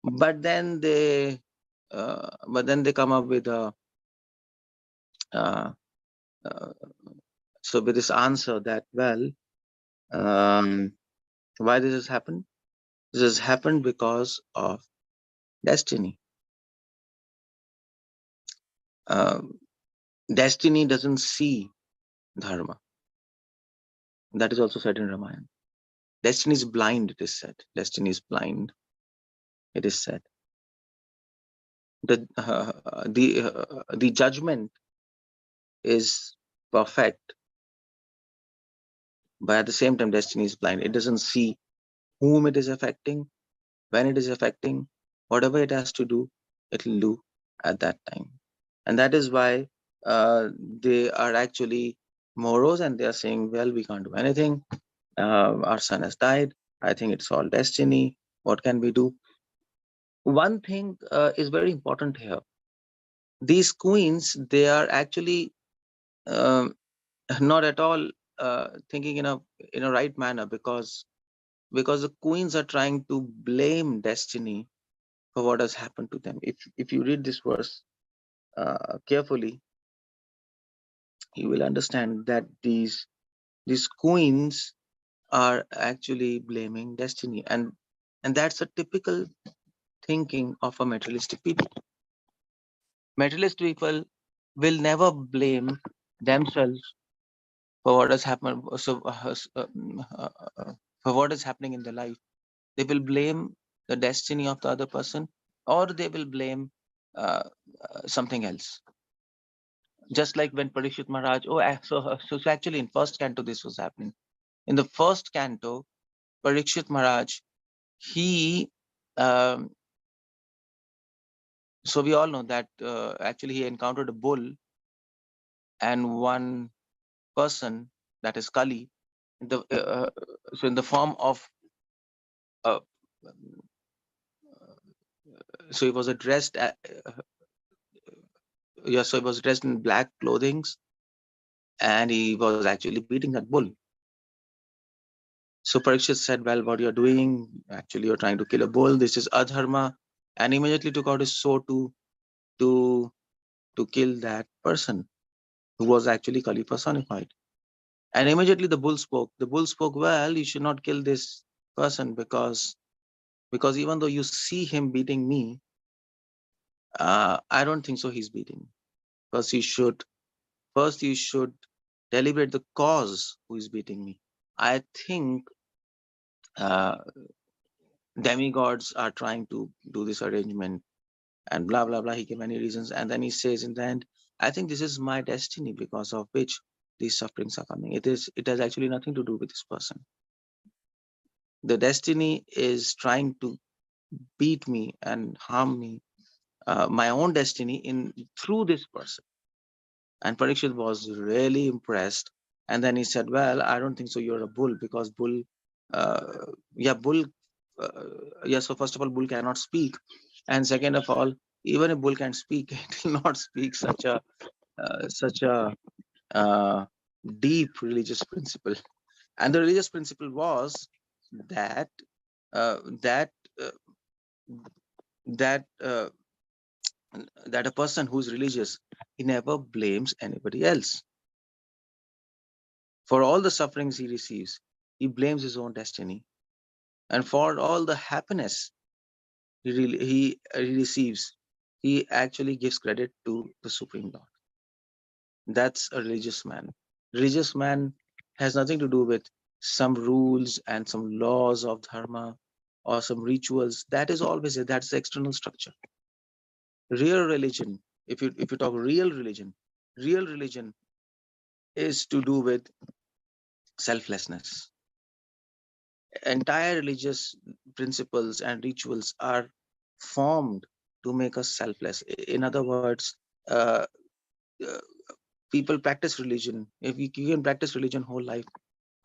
But then they come up with a so with this answer that, well, why this has happened? This has happened because of destiny. Destiny doesn't see dharma. That is also said in Ramayana. Destiny is blind, it is said. Destiny is blind, it is said. the judgment is perfect, but at the same time destiny is blind. It doesn't see whom it is affecting, when it is affecting. Whatever it has to do, it will do at that time. And that is why they are actually morose, and they are saying, well, we can't do anything. Our son has died. I think it's all destiny. What can we do? One thing is very important here. These queens, they are actually not at all thinking in a right manner, because the queens are trying to blame destiny for what has happened to them. If you read this verse carefully, you will understand that these queens are actually blaming destiny, and that's a typical thinking of a materialistic people. Materialist people will never blame themselves for what has happened. For what is happening in their life, they will blame the destiny of the other person, or they will blame something else. Just like when Parikshit Maharaj, so actually in first canto this was happening. In the first canto, Parikshit Maharaj, he so we all know that actually he encountered a bull and one person, that is Kali, so in the form of so he was dressed so he was dressed in black clothing, and he was actually beating that bull. So Parikshit said, well, what you're doing, actually you're trying to kill a bull, this is adharma, and immediately took out his sword to kill that person who was actually Kali personified. And immediately the bull spoke. The bull spoke, well, you should not kill this person, because even though you see him beating me, I don't think so he's beating. First you should deliberate the cause who is beating me. I think demigods are trying to do this arrangement, and blah blah blah. He gave many reasons, and then he says in the end, I think this is my destiny, because of which these sufferings are coming. It has actually nothing to do with this person. The destiny is trying to beat me and harm me, my own destiny, through this person. And Parikshit was really impressed. And then he said, well, I don't think so you're a bull, because bull, so first of all, bull cannot speak. And second of all, even if bull can speak, it will not speak such a deep religious principle. And the religious principle was that that a person who's religious, he never blames anybody else for all the sufferings he receives. He blames his own destiny, and for all the happiness he receives, he actually gives credit to the Supreme Lord. That's a religious man. Religious man has nothing to do with some rules and some laws of dharma or some rituals. That is always it. That's the external structure. Real religion, if you talk real religion is to do with selflessness. Entire religious principles and rituals are formed to make us selfless. In other words, uh, uh, people practice religion. If you can practice religion whole life,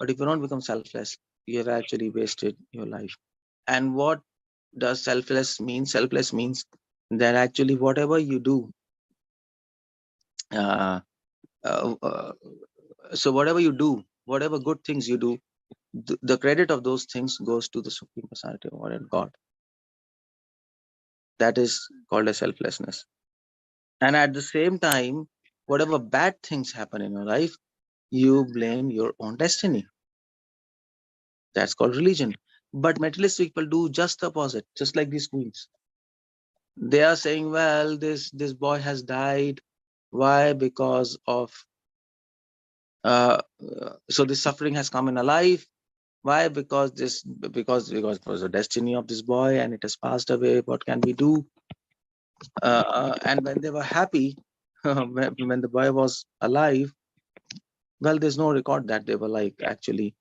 but if you don't become selfless, you have actually wasted your life. And what does selfless mean? Selfless means that actually whatever you do, so whatever you do, whatever good things you do, the credit of those things goes to the Supreme Personality of God. That is called as selflessness. And at the same time, whatever bad things happen in your life, you blame your own destiny. That's called religion. But materialistic people do just the opposite, just like these queens. They are saying, well, this boy has died. Why? Because of so this suffering has come in a life. Why? Because it was the destiny of this boy and it has passed away. What can we do? And when they were happy, when the boy was alive, well, there's no record that they were like actually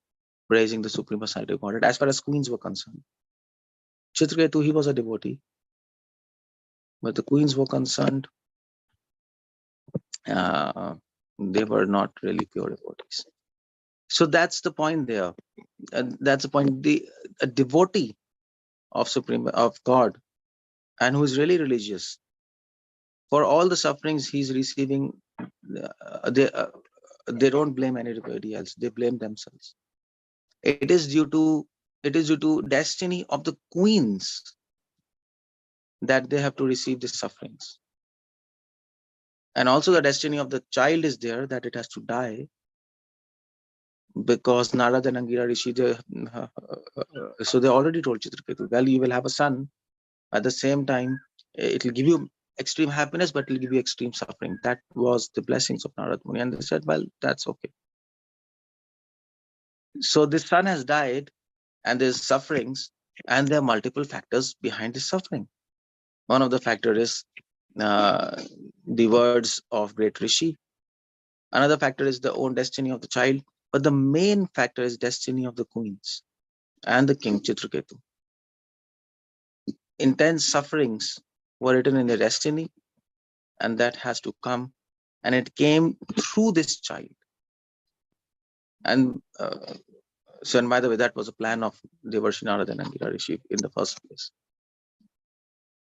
praising the Supreme Personality of Godhead as far as queens were concerned. Chitraketu, he was a devotee, but the queens were concerned, they were not really pure devotees. So that's the point there. That's the point. A devotee of God, and who is really religious, for all the sufferings he's receiving, they don't blame anybody else. They blame themselves. It is due to destiny of the queens that they have to receive these sufferings. And also the destiny of the child is there, that it has to die, because Narada and Angira Rishi, so they already told Chitraketu, well, you will have a son. At the same time, it will give you extreme happiness, but it will give you extreme suffering. That was the blessings of Narada Muni. And they said, well, that's okay. So this son has died, and there's sufferings, and there are multiple factors behind this suffering. One of the factors is the words of great Rishi. Another factor is the own destiny of the child. But the main factor is destiny of the queens and the king Chitraketu. Intense sufferings were written in their destiny, and that has to come. And it came through this child. And so, and by the way, that was a plan of Devarshi Narada and Angira Rishi in the first place.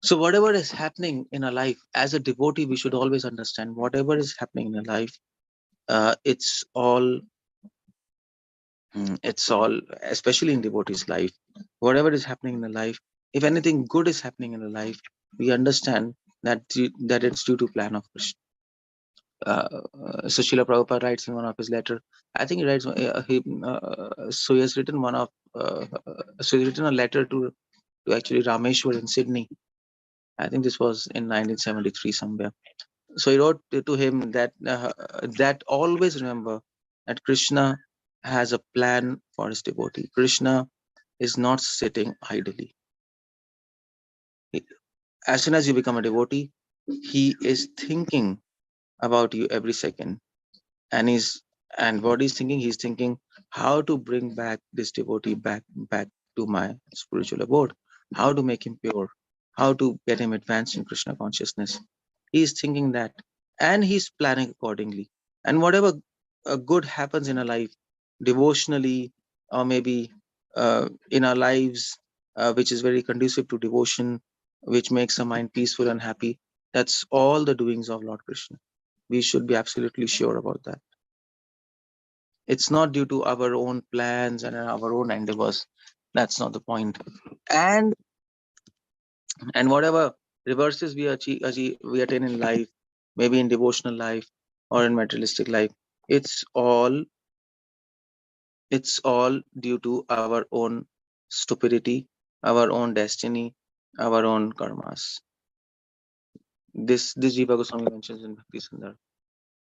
So whatever is happening in our life, as a devotee, we should always understand whatever is happening in our life, it's all, especially in devotees' life, whatever is happening in the life, if anything good is happening in the life, we understand that it's due to plan of Krishna. So Srila Prabhupada writes in one of his letter, I think he writes, so he has written a letter to actually Rameshwar in Sydney. I think this was in 1973 somewhere. So he wrote to him that that always remember that Krishna has a plan for his devotee. Krishna is not sitting idly. As soon as you become a devotee, he is thinking about you every second. And what he's thinking? He's thinking how to bring back this devotee back to my spiritual abode, how to make him pure, how to get him advanced in Krishna consciousness. He's thinking that, and he's planning accordingly. And whatever good happens in our life, devotionally, or maybe in our lives, which is very conducive to devotion, which makes our mind peaceful and happy, that's all the doings of Lord Krishna. We should be absolutely sure about that. It's not due to our own plans and our own endeavors. That's not the point. And whatever reverses we attain in life, maybe in devotional life or in materialistic life, it's all due to our own stupidity, our own destiny, our own karmas. This Jiva Goswami mentions in Bhakti Sundar,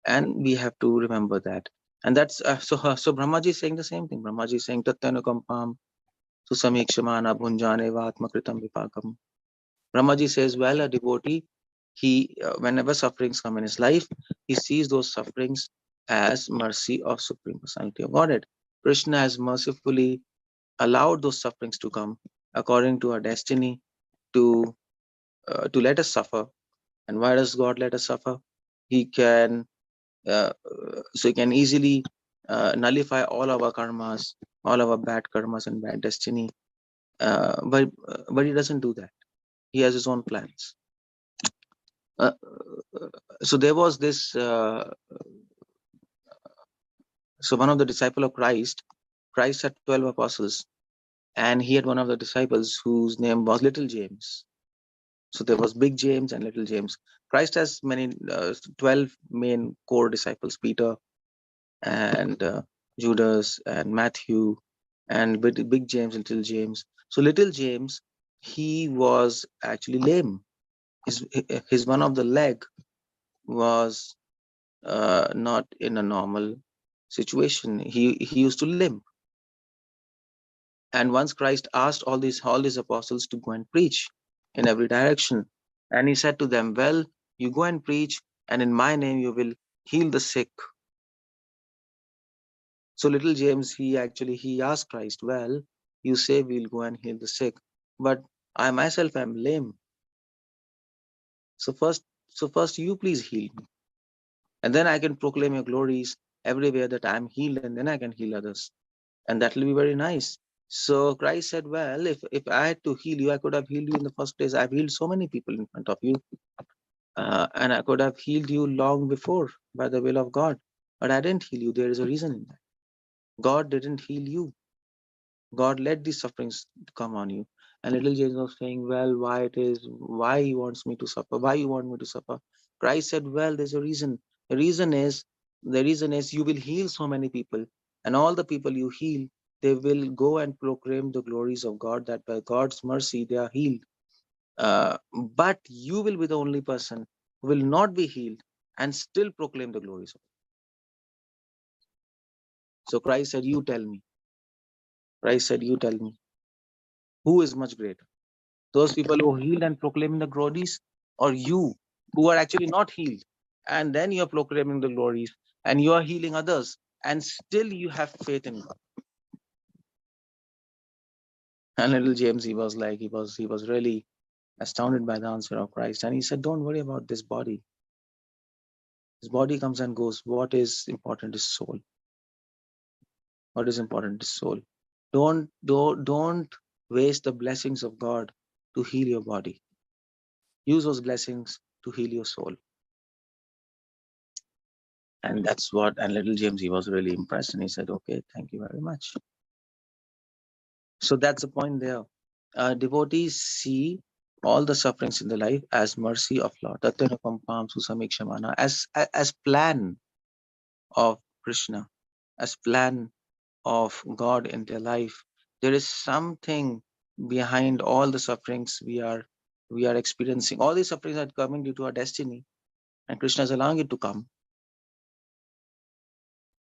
and we have to remember that. And that's so Brahmaji is saying the same thing. Brahmaji is saying Tattyanukampam Susamikshmana Bhunjane Vatmakritam Vipakam. Brahmaji says, well, a devotee, he whenever sufferings come in his life, he sees those sufferings as mercy of Supreme Personality of Godhead. Krishna has mercifully allowed those sufferings to come according to our destiny, to let us suffer. And why does God let us suffer? He can so he can easily nullify all our karmas, all our bad karmas and bad destiny. But he doesn't do that. He has his own plans. So there was this. So one of the disciples of Christ had 12 apostles, and he had one of the disciples whose name was Little James. So there was Big James and Little James. Christ has 12 main core disciples: Peter and Judas and Matthew and Big James and Little James. So Little James, he was actually lame. His one of the leg was not in a normal situation. He used to limp. And once Christ asked all these apostles to go and preach in every direction, And he said to them, well, you go and preach, and in my name you will heal the sick. So little James, he asked Christ, well, you say we'll go and heal the sick, but I myself am lame. So first you please heal me. And then I can proclaim your glories everywhere that I'm healed, and then I can heal others. And that will be very nice. So Christ said, well, if I had to heal you, I could have healed you in the first place. I've healed so many people in front of you. And I could have healed you long before by the will of God. But I didn't heal you. There is a reason in that. God didn't heal you. God let these sufferings come on you. And little James was saying, well, why he wants me to suffer? Why you want me to suffer? Christ said, well, there's a reason. The reason is you will heal so many people, and all the people you heal, they will go and proclaim the glories of God, that by God's mercy they are healed. But you will be the only person who will not be healed and still proclaim the glories of God. So Christ said, you tell me. Christ said, you tell me. Who is much greater? Those people who healed and proclaiming the glories, or you who are actually not healed, and then you are proclaiming the glories and you are healing others, and still you have faith in God? And little James, he was really astounded by the answer of Christ. And he said, don't worry about this body. This body comes and goes. What is important is soul. What is important is soul. Don't waste the blessings of God to heal your body. Use those blessings to heal your soul. And that's what, and little James, he was really impressed, and he said, okay, thank you very much. So that's the point there. Devotees see all the sufferings in the life as mercy of Lord, as plan of Krishna, as plan of God in their life. There is something behind all the sufferings we are experiencing. All these sufferings are coming due to our destiny, and Krishna is allowing it to come.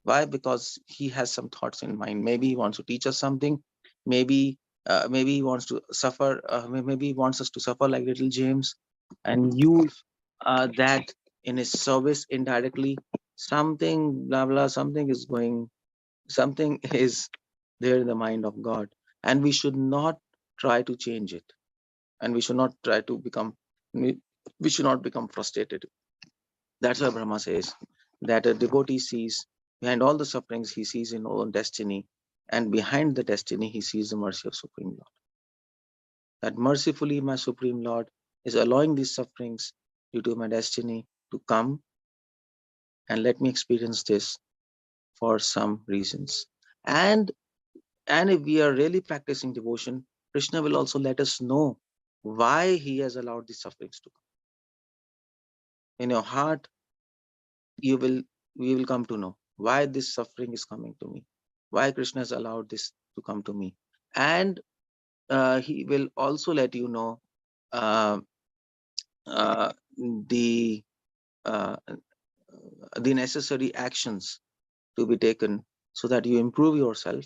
Why? Because he has some thoughts in mind. Maybe he wants to teach us something. Maybe he wants to suffer. Maybe he wants us to suffer like little James, and use that in his service indirectly. Something blah blah. Something is there in the mind of God, and we should not try to change it, and we should not try to become. We should not become frustrated. That's why Brahma says that a devotee sees behind all the sufferings, he sees his own destiny, and behind the destiny, he sees the mercy of Supreme Lord. That mercifully, my Supreme Lord is allowing these sufferings due to my destiny to come, and let me experience this for some reasons. And if we are really practicing devotion, Krishna will also let us know why he has allowed these sufferings to come. In your heart, we will come to know why this suffering is coming to me, why Krishna has allowed this to come to me. And he will also let you know the necessary actions to be taken so that you improve yourself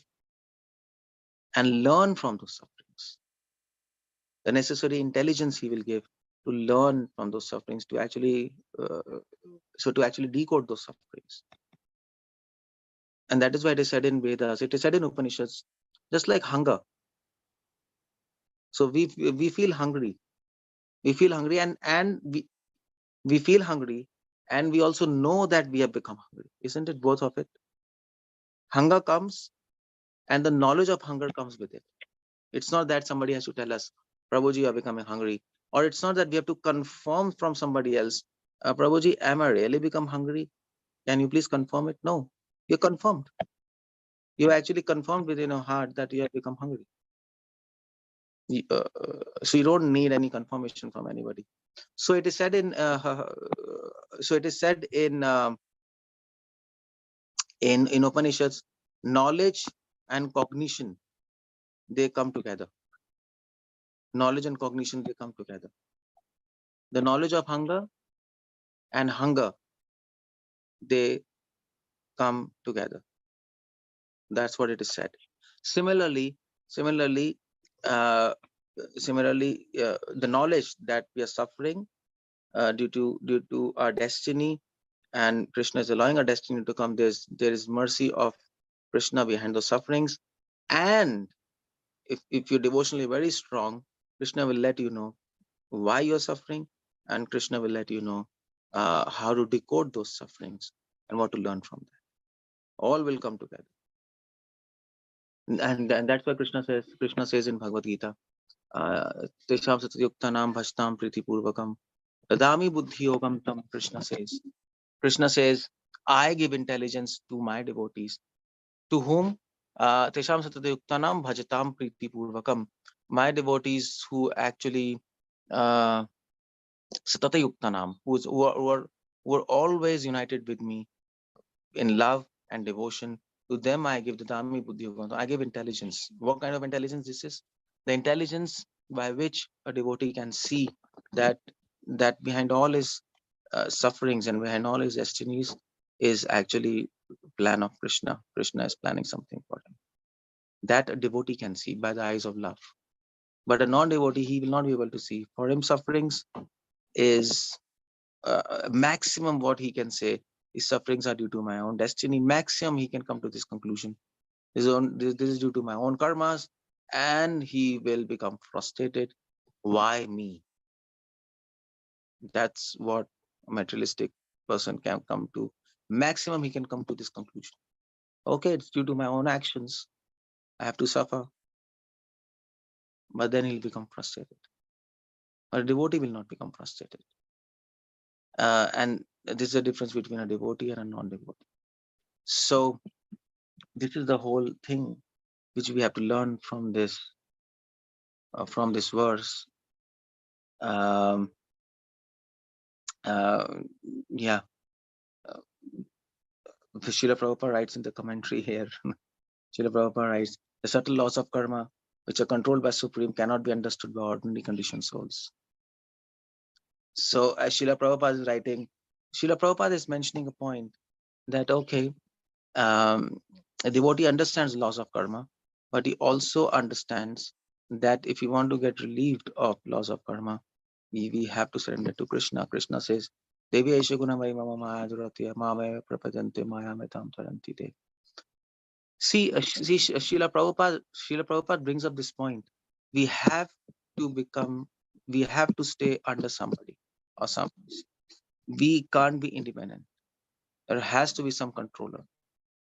and learn from those sufferings. The necessary intelligence he will give to learn from those sufferings, to actually decode those sufferings. And that is why it is said in Vedas, it is said in Upanishads, just like hunger. So we feel hungry. We feel hungry, and we feel hungry, and we also know that we have become hungry. Isn't it both of it? Hunger comes, and the knowledge of hunger comes with it. It's not that somebody has to tell us, Prabhuji, you are becoming hungry. Or it's not that we have to confirm from somebody else, Prabhuji, am I really become hungry? Can you please confirm it? No, you're confirmed. You actually confirmed within your heart that you have become hungry. So you don't need any confirmation from anybody. So it is said in in Upanishads, knowledge and cognition, they come together. Knowledge and cognition, they come together. The knowledge of hunger and hunger, they come together. That's what it is said. Similarly, Similarly, the knowledge that we are suffering due to our destiny, and Krishna is allowing our destiny to come. There is mercy of Krishna behind those sufferings, and if you're devotionally very strong, Krishna will let you know why you're suffering, and Krishna will let you know how to decode those sufferings and what to learn from that. All will come together, and that's why Krishna says in Bhagavad Gita, Tesham satyuktanam bhashtam priti purvakam tadami buddhi yogam tam. Krishna says, I give intelligence to my devotees, to whom Tesham satyuktanam bhajatam priti purvakam. My devotees who actually Satatayuktanam, who are always united with me in love and devotion. To them I give the Dhammi Buddhi Yoga. I give intelligence. What kind of intelligence this is? The intelligence by which a devotee can see that behind all his sufferings and behind all his destinies is actually plan of Krishna. Krishna is planning something for him. That a devotee can see by the eyes of love. But a non-devotee, he will not be able to see. For him, sufferings is maximum what he can say is sufferings are due to my own destiny. Maximum he can come to this conclusion. This is due to my own karmas, and he will become frustrated. Why me? That's what a materialistic person can come to. Maximum he can come to this conclusion. Okay, it's due to my own actions. I have to suffer. But then he'll become frustrated. A devotee will not become frustrated. And this is the difference between a devotee and a non-devotee. So this is the whole thing which we have to learn from this verse. Yeah, Srila Prabhupada writes in the commentary here. Srila Prabhupada writes, the subtle laws of karma, which are controlled by Supreme, cannot be understood by ordinary conditioned souls. So as Srila Prabhupada is writing, Srila Prabhupada is mentioning a point that, okay, a devotee understands laws of karma, but he also understands that if you want to get relieved of laws of karma, we have to surrender to Krishna. Krishna says, Devi Aisha Gunamai Mama Maya Duratya Mame Prapajante Maya Metam Taranti De. See, Srila Prabhupada brings up this point. We have to stay under somebody or something. We can't be independent. There has to be some controller.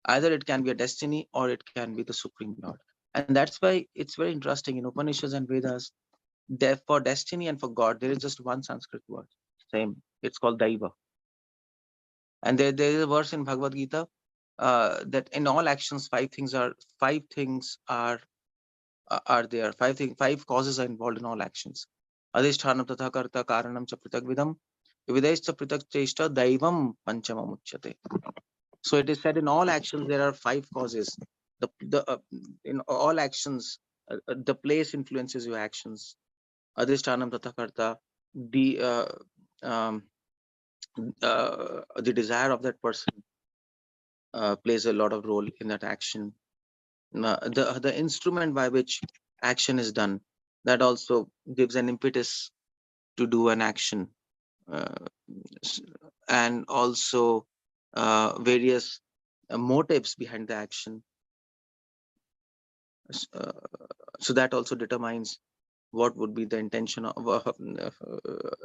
Either it can be a destiny or it can be the Supreme Lord. And that's why it's very interesting in Upanishads and Vedas, for destiny and for God, there is just one Sanskrit word. Same. It's called Daiva. And there is a verse in Bhagavad Gita that in all actions, five things are there. Five causes are involved in all actions. Adhishthanam tatha karta karanam cha pritak vidam vividescha pritak cheshta daivam panchamam uchyate. So it is said in all actions there are five causes. In all actions, the place influences your actions. Adhishthanam tatha karta, the desire of that person plays a lot of role in that action. The instrument by which action is done, that also gives an impetus to do an action, and also various motives behind the action. So that also determines what would be the intention of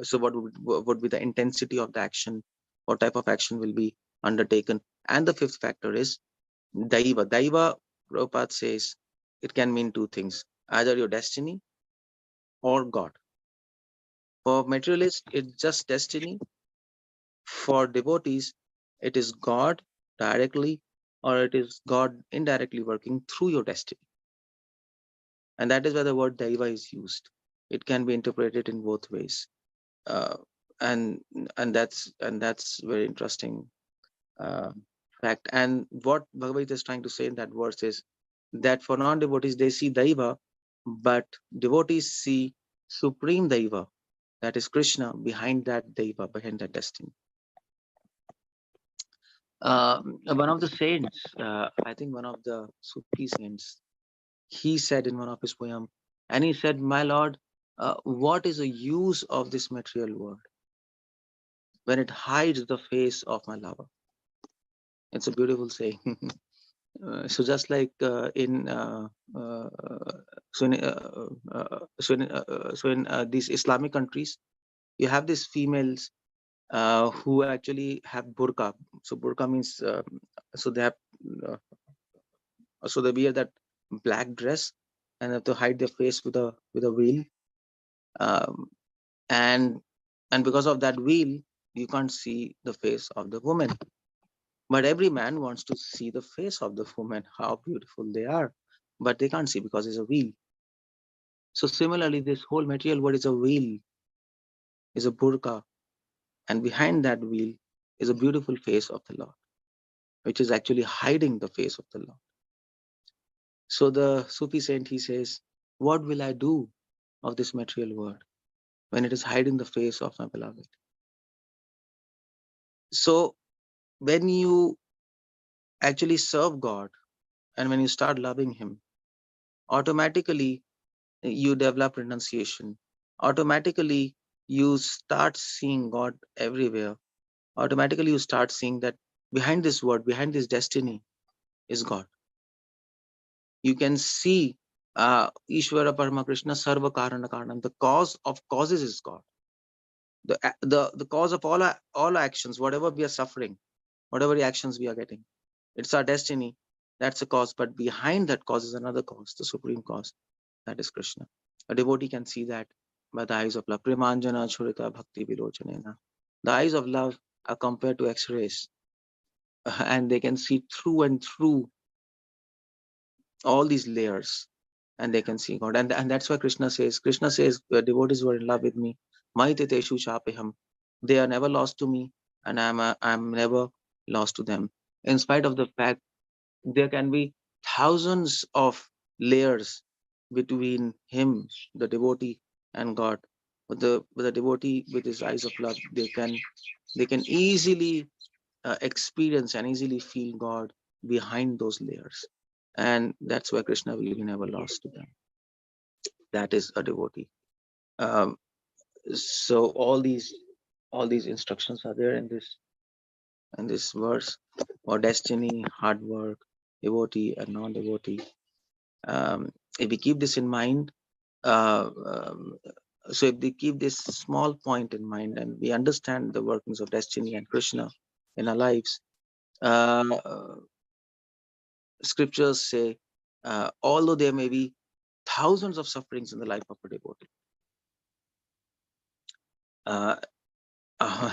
so what would be the intensity of the action, what type of action will be undertaken. And the fifth factor is Daiva. Daiva, Prabhupada says, it can mean two things, either your destiny or God. For materialists, it's just destiny. For devotees, it is God directly, or it is God indirectly working through your destiny. And that is where the word Daiva is used. It can be interpreted in both ways. And that's very interesting fact. And what Bhagavad Gita is trying to say in that verse is that for non-devotees, they see Daiva, but devotees see Supreme Daiva, that is Krishna, behind that Daiva, behind that destiny. One of the saints, I think one of the Sufi saints, he said in one of his poems, And he said, my Lord, what is the use of this material world when it hides the face of my lover? It's a beautiful saying. So just like in these Islamic countries, you have these females who actually have burqa. So burqa means so they have so they wear that black dress and have to hide their face with a veil, um, and because of that veil, you can't see the face of the woman. But every man wants to see the face of the woman, how beautiful they are, but they can't see because it's a veil. So similarly, this whole material world is a veil, is a burqa, and behind that veil is a beautiful face of the Lord, which is actually hiding the face of the Lord. So the Sufi saint, he says, what will I do of this material world when it is hiding the face of my beloved? So when you actually serve God and when you start loving Him, automatically you develop renunciation. Automatically you start seeing God everywhere. Automatically you start seeing that behind this word, behind this destiny is God. You can see Ishvara Parama Krishna Sarva Karana Karanam. The cause of causes is God. The cause of all actions, whatever we are suffering, whatever reactions we are getting, it's our destiny. That's a cause. But behind that cause is another cause, the supreme cause. That is Krishna. A devotee can see that by the eyes of love. Premanjana Churita Bhakti Vilochanena. The eyes of love are compared to X-rays, and they can see through and through all these layers, and they can see God. And that's why Krishna says, devotees who are in love with me, Maiteteshu Chapeham, they are never lost to me, and I'm never lost to them. In spite of the fact there can be thousands of layers between him, the devotee, and God. But the devotee with his eyes of love, they can easily experience and easily feel God behind those layers. And that's why Krishna will be never lost to them. That is a devotee. So all these instructions are there in this verse, or destiny, hard work, devotee and non-devotee. If we keep this in mind, so if we keep this small point in mind and we understand the workings of destiny and Krishna in our lives, scriptures say, although there may be thousands of sufferings in the life of a devotee,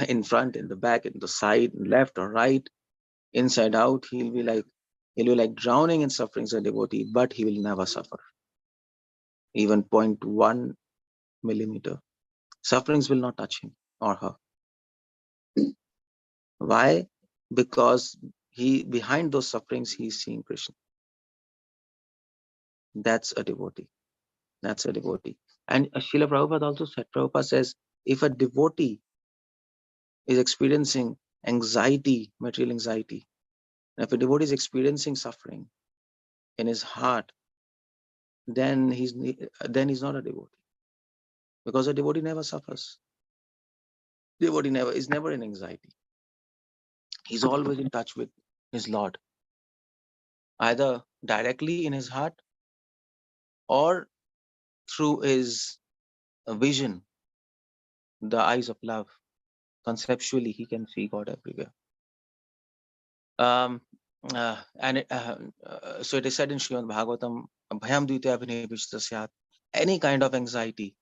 in front, in the back, in the side, left or right, inside out, he'll be like drowning in sufferings, a devotee, but he will never suffer. Even 0.1 millimeter. Sufferings will not touch him or her. Why? Because behind those sufferings, he is seeing Krishna. That's a devotee. That's a devotee. And Srila Prabhupada also said, Prabhupada says, if a devotee is experiencing anxiety, material anxiety, and if a devotee is experiencing suffering in his heart, then he's not a devotee. Because a devotee never suffers. Devotee is never in anxiety. He's always in touch with his Lord, either directly in his heart or through his vision, the eyes of love. Conceptually, he can see God everywhere. So it is said in Srimad Bhagavatam, Bhayam Dvitya Abhinebhishtasyat, any kind of anxiety,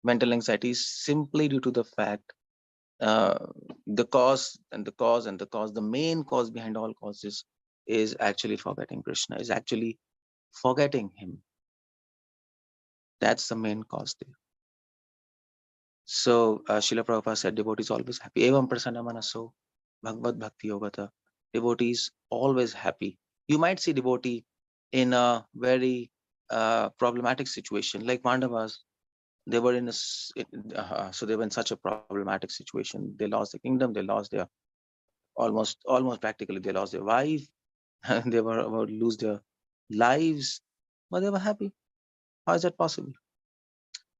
mental anxiety, is simply due to the fact, the cause, the main cause behind all causes is actually forgetting Krishna, is actually forgetting him. That's the main cause there. So Srila Prabhupada said, devotees always happy. Evam prasanna manaso bhagavad bhakti yogata. Devotees always happy. You might see devotee in a very problematic situation, like Pandavas. They were so they were in such a problematic situation. They lost the kingdom. They lost their almost practically they lost their wife. They were about to lose their lives, but they were happy. How is that possible?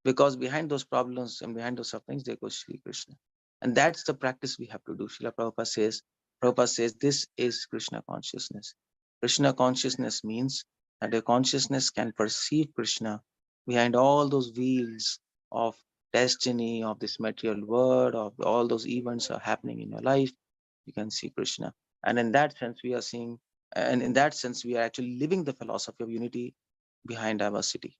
Because behind those problems and behind those sufferings, there goes Sri Krishna. And that's the practice we have to do. Srila Prabhupada says this is Krishna consciousness. Krishna consciousness means that a consciousness can perceive Krishna behind all those wheels of destiny, of this material world, of all those events are happening in your life. You can see Krishna. And in that sense, we are seeing, and in that sense, we are actually living the philosophy of unity behind diversity.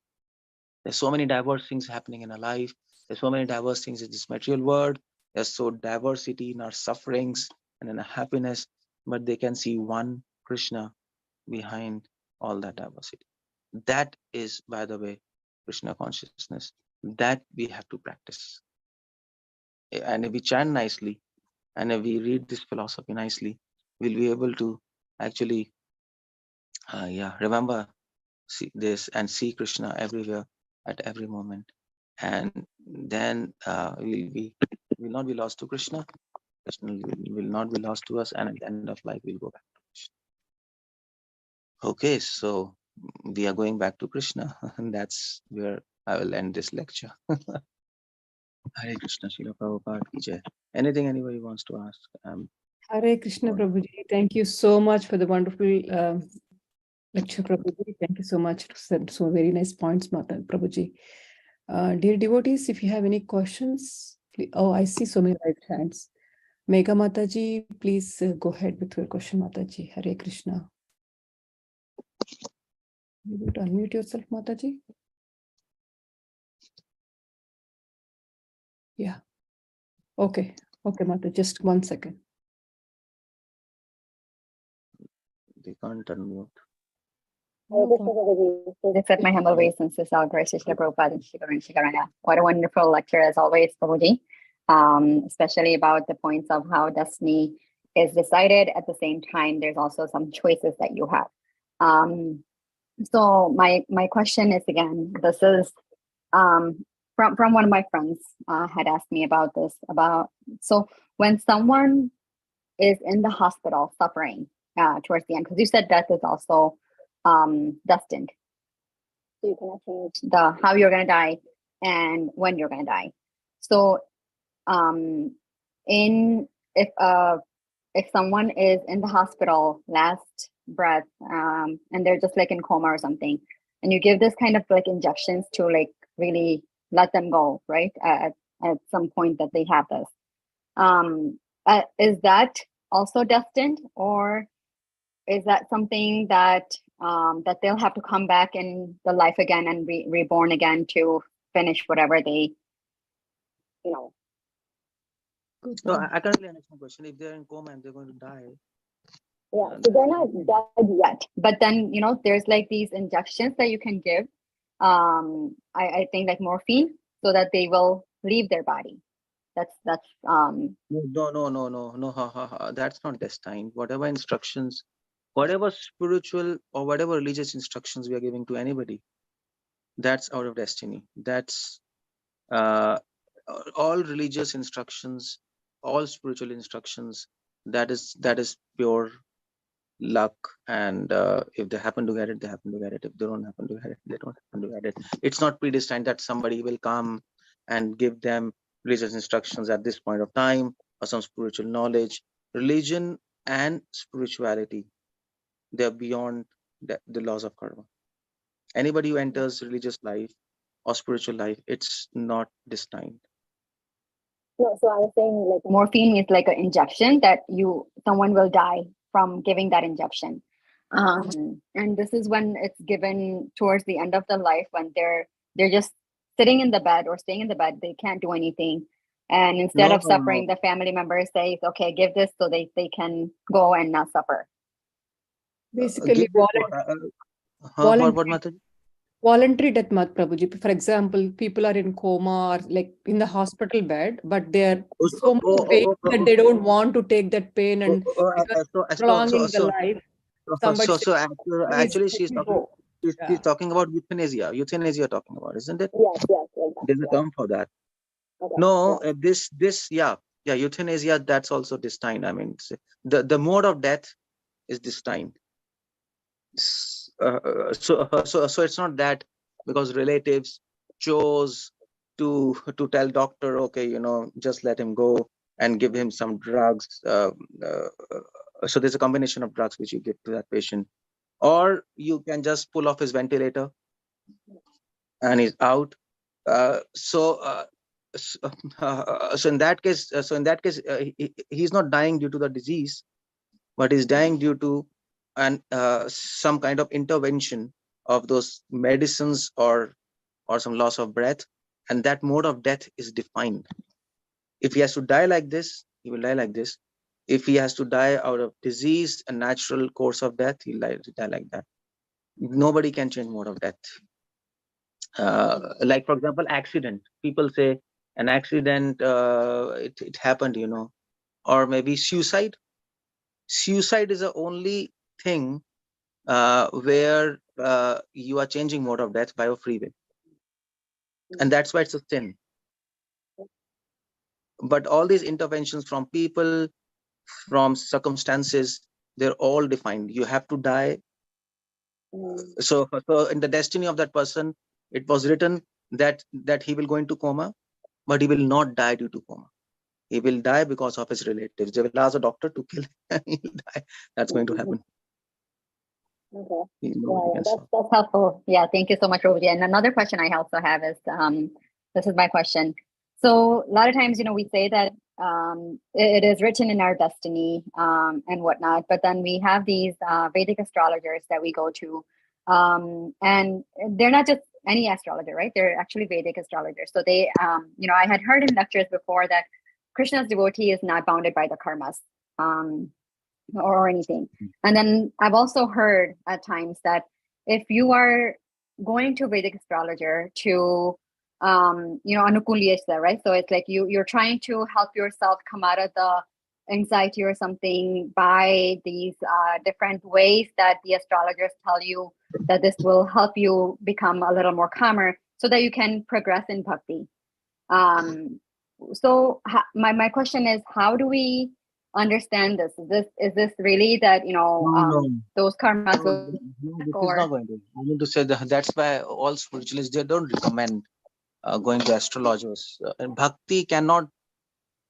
There's so many diverse things happening in our life. There's so many diverse things in this material world. There's so diversity in our sufferings and in our happiness, but they can see one Krishna behind all that diversity. That is, by the way, Krishna consciousness. That we have to practice. And if we chant nicely, and if we read this philosophy nicely, we'll be able to actually, remember this and see Krishna everywhere at every moment. And then we'll not be lost to Krishna. Krishna will not be lost to us, and at the end of life, we'll go back to Krishna. Okay, so we are going back to Krishna, and that's where I will end this lecture. Hare Krishna, Srila Prabhupada ki jai. Anything anybody wants to ask? Hare Krishna, Prabhuji. Thank you so much for the wonderful lecture, Prabhuji. Thank you so much. So very nice points, Mata Prabhuji. Dear devotees, if you have any questions, please, oh, I see so many right hands. Megha Mataji, please go ahead with your question, Mataji. Hare Krishna. You would unmute yourself, Mataji. Yeah. Okay. Okay, Mata, just 1 second. They can't unmute. Accept my humble obeisances, all grace to Srila Prabhupada and Shikarana. What a wonderful lecture as always, Prabhuji. Especially about the points of how destiny is decided. At the same time, there's also some choices that you have. So my question is, again, this is from one of my friends had asked me about this, so when someone is in the hospital suffering towards the end, because you said death is also destined. So you cannot change how you're going to die and when you're going to die. So if someone is in the hospital, last breath, and they're just like in coma or something, and you give this kind of like injections to like really let them go, right? At some point that they have this. Is that also destined, or is that something that that they'll have to come back in the life again and reborn again to finish whatever they, No, I can't really understand the question. If they're in coma and they're going to die. Yeah, so they're not dead yet. But then, there's like these injections that you can give. I think like morphine, so that they will leave their body. That's No. That's not destined. Whatever instructions, whatever spiritual or whatever religious instructions we are giving to anybody, that's out of destiny. That's all religious instructions, all spiritual instructions. That is pure luck, and if they happen to get it, they happen to get it. If they don't happen to get it, they don't happen to get it. It's not predestined that somebody will come and give them religious instructions at this point of time or some spiritual knowledge. Religion and spirituality, they're beyond the laws of karma. Anybody who enters religious life or spiritual life, it's not destined. No, so I was saying like morphine is like an injection that someone will die from giving that injection. And this is when it's given towards the end of the life, when they're just sitting in the bed or staying in the bed, they can't do anything. And instead of suffering, the family members say, okay, give this so they can go and not suffer. Basically, voluntary death, Prabhuji. For example, people are in coma or like in the hospital bed, but they're so much pain that they don't want to take that pain and prolonging the life. Actually, she's talking about euthanasia. Euthanasia talking about, isn't it? Yes. There's a term for that. Okay. No, euthanasia. That's also destined. I mean, the mode of death is destined. So it's not that because relatives chose to tell doctor, okay, you know, just let him go and give him some drugs. So there's a combination of drugs which you give to that patient, or you can just pull off his ventilator and he's out. So in that case, he's not dying due to the disease, but he's dying due to some kind of intervention of those medicines or some loss of breath, and that mode of death is defined. If he has to die like this, he will die like this. If he has to die out of disease, a natural course of death, he'll die like that. Nobody can change mode of death. Like for example, accident. People say an accident, it happened, you know, or maybe suicide. Suicide is the only thing where you are changing mode of death by your free will, and that's why it's a sin. But all these interventions from people, from circumstances, they're all defined. You have to die. So in the destiny of that person, it was written that he will go into coma, but he will not die due to coma. He will die because of his relatives. They will ask a doctor to kill him. He'll die. That's going to happen. Okay. Yeah, that's helpful. Yeah, thank you so much, Prabhuji. And another question I also have is, this is my question. So a lot of times, you know, we say that it is written in our destiny and whatnot, but then we have these Vedic astrologers that we go to, and they're not just any astrologer, right? They're actually Vedic astrologers. So they, you know, I had heard in lectures before that Krishna's devotee is not bounded by the karmas. Or anything. And then I've also heard at times that if you are going to Vedic astrologer to, you know, anukulyesha, right? So it's like you're trying to help yourself come out of the anxiety or something by these different ways that the astrologers tell you that this will help you become a little more calmer so that you can progress in bhakti. So my question is, how do we understand this? Is this really that, you know, those karmas will this is not going to. I mean to say that's why all spiritualists, they don't recommend going to astrologers. And bhakti cannot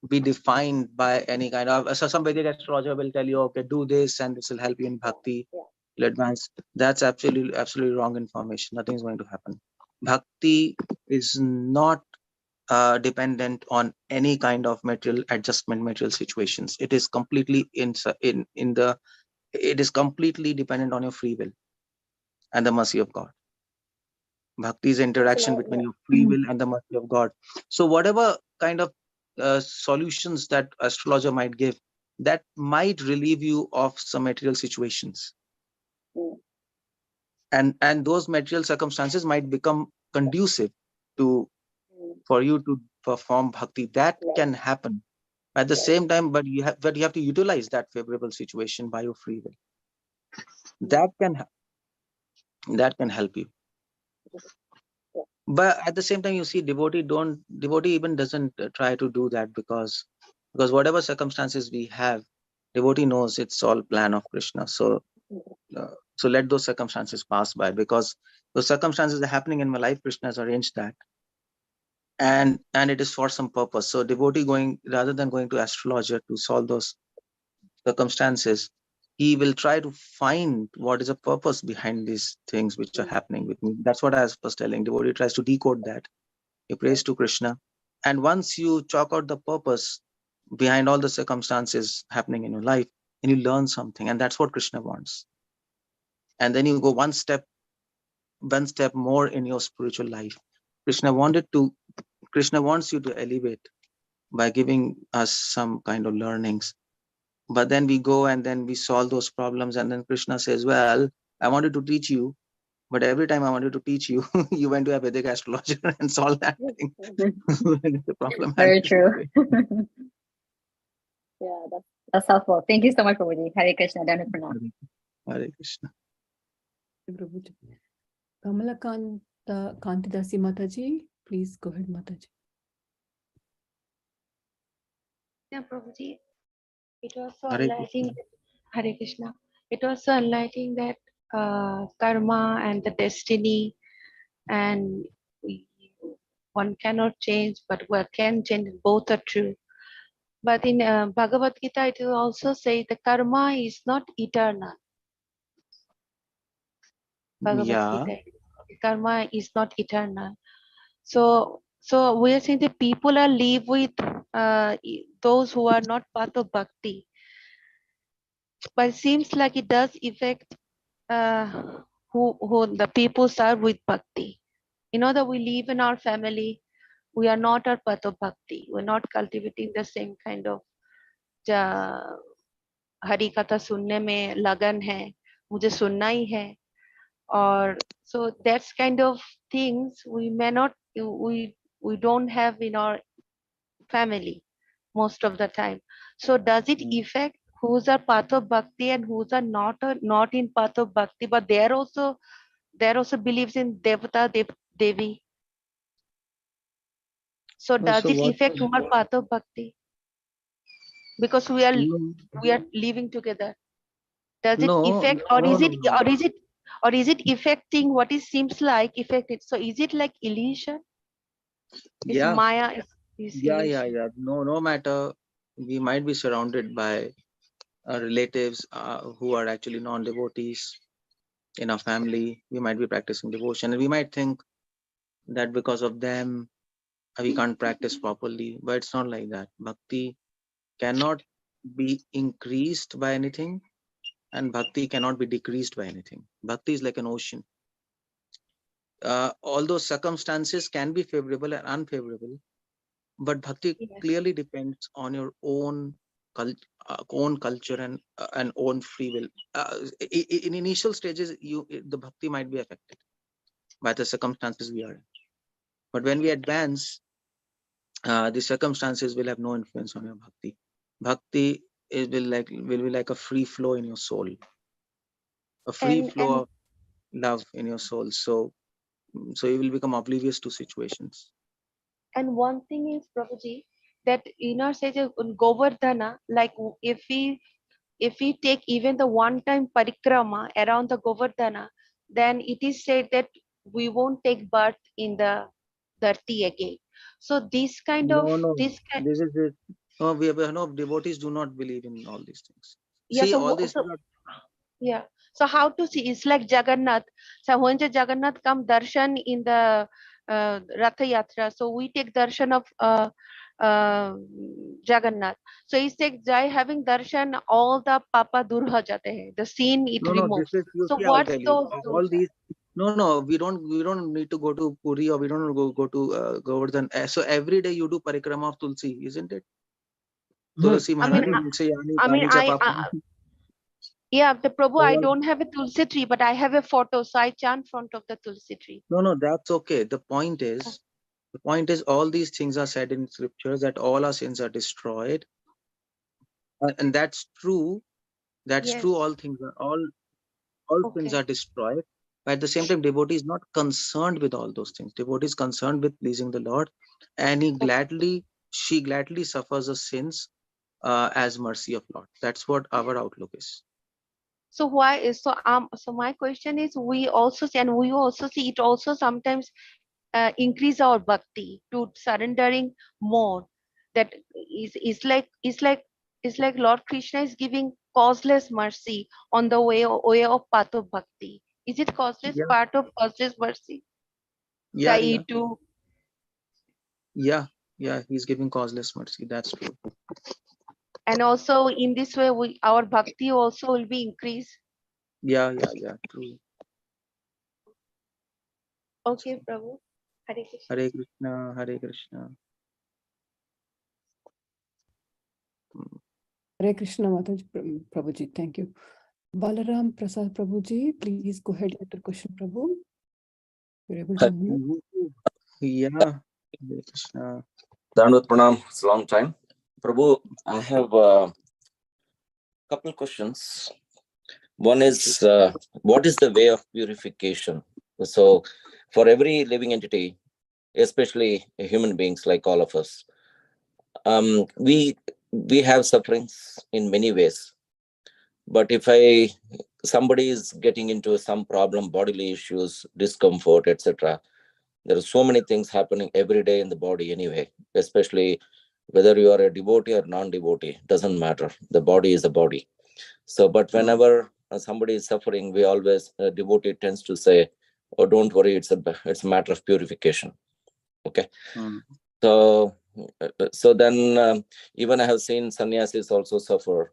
be defined by any kind of. So some Vedic astrologer will tell you, okay, do this and this will help you in bhakti. You'll advance. That's absolutely wrong information. Nothing is going to happen. Bhakti is not dependent on any kind of material adjustment, material situations. It is completely it is completely dependent on your free will and the mercy of God. Bhakti is interaction between your free will and the mercy of God. So whatever kind of solutions that astrologer might give, that might relieve you of some material situations. And those material circumstances might become conducive for you to perform bhakti. That can happen. At the same time, but you have to utilize that favorable situation by your free will. That can help you. But at the same time, you see, devotee even doesn't try to do that, because whatever circumstances we have, devotee knows it's all plan of Krishna. So let those circumstances pass by, because those circumstances are happening in my life. Krishna has arranged that, and it is for some purpose. So devotee rather than going to astrologer to solve those circumstances, he will try to find what is a purpose behind these things which are happening with me. That's what I was telling. Devotee tries to decode that. He prays to Krishna, and once you chalk out the purpose behind all the circumstances happening in your life, and you learn something, and that's what Krishna wants. And then you go one step more in your spiritual life. Krishna wants you to elevate by giving us some kind of learnings. But then we go and then we solve those problems, and then Krishna says, well, I wanted to teach you, but every time I wanted to teach you, you went to a Vedic astrologer and solved that thing. It's a problem. Very true. Yeah, that's helpful. Thank you so much, Prabhuji. Hare Krishna. Dana Pranam. Hare Krishna. Prabhuji. Kamalakanta Kantidasi Mataji, please go ahead, Mataji. Yeah, Prabhuji. It was so enlightening. Hare Krishna. It was so enlightening that karma and the destiny and one cannot change, but one can change. Both are true. But in Bhagavad Gita, it will also say the karma is not eternal. Bhagavad Yeah. Gita, karma is not eternal. So we are saying that people are live with those who are not part of bhakti. But it seems like it does affect who the people serve with bhakti. You know that we live in our family, we are not a path of bhakti. We're not cultivating the same kind of Hari कथा सुनने में लगन है, मुझे सुनना ही है, और so that's kind of things we may not we don't have in our family most of the time. So does it affect who's a path of bhakti and who's are not in path of bhakti, but they're also believes in devata devi? So does it affect our path of bhakti because we are living together? Does it affect, or is it affecting what it seems like affected? So is it like illusion? Is Yeah. Maya is Yeah. illusion? No matter, we might be surrounded by relatives who are actually non-devotees in our family. We might be practicing devotion, and we might think that because of them we can't practice properly, but it's not like that. Bhakti cannot be increased by anything, and bhakti cannot be decreased by anything. Bhakti is like an ocean. Although circumstances can be favorable and unfavorable, but bhakti clearly depends on your own culture and own free will. In initial stages, the bhakti might be affected by the circumstances we are in, but when we advance, the circumstances will have no influence on your bhakti. Bhakti will be like a free flow in your soul, a free flow of love in your soul. So you will become oblivious to situations. And one thing is, Prabhuji, that in our sage Govardhana, like if we take even the one-time parikrama around the Govardhana, then it is said that we won't take birth in the Dharti again. So this kind of This is it. No, we have no devotees do not believe in all these things. Yeah, See, so all these. yeah. So how to see? It's like Jagannath. So when the Jagannath come darshan in the Ratha Yatra, so we take darshan of Jagannath. So he's like, by having darshan, all the papa dur ho jate hai. The sin it removes. This is, you So see, I'll what's tell you. those? All these. No, we don't need to go to Puri, or we don't go to Govardhan. So every day you do parikrama of Tulsi, isn't it? Tulsi yeah, the Prabhu, I don't have a Tulsi tree, but I have a photo, so I chant front of the Tulsi tree. No, that's okay. The point is, all these things are said in scriptures that all our sins are destroyed, and that's true. That's true. All things are all sins are destroyed. But at the same time, devotee is not concerned with all those things. Devotee is concerned with pleasing the Lord, and she gladly suffers the sins as mercy of Lord. That's what our outlook is. So so my question is, we also see it also sometimes increase our bhakti to surrendering more. That is like Lord Krishna is giving causeless mercy on the way of path of bhakti. Is it causeless part of causeless mercy? Yeah. He's giving causeless mercy. That's true. And also in this way, our bhakti also will be increased. Yeah, true. Okay, Prabhu. Hare Krishna. Hare Krishna, Hare Krishna. Hare Krishna, Mataji, Prabhuji. Thank you. Balaram Prasad Prabhuji, please go ahead with your question, Prabhu. You're able to unmute. Yeah. Hare Krishna. Dandavat Pranam. It's a long time. Prabhu, I have a couple questions. One is, what is the way of purification? So, for every living entity, especially human beings like all of us, we have sufferings in many ways. But if somebody is getting into some problem, bodily issues, discomfort, etc., There are so many things happening every day in the body anyway, especially whether you are a devotee or non-devotee, doesn't matter. The body is the body. So, but whenever somebody is suffering, we always, devotee tends to say, oh, don't worry, it's a matter of purification. Okay. So then even I have seen sannyasis also suffer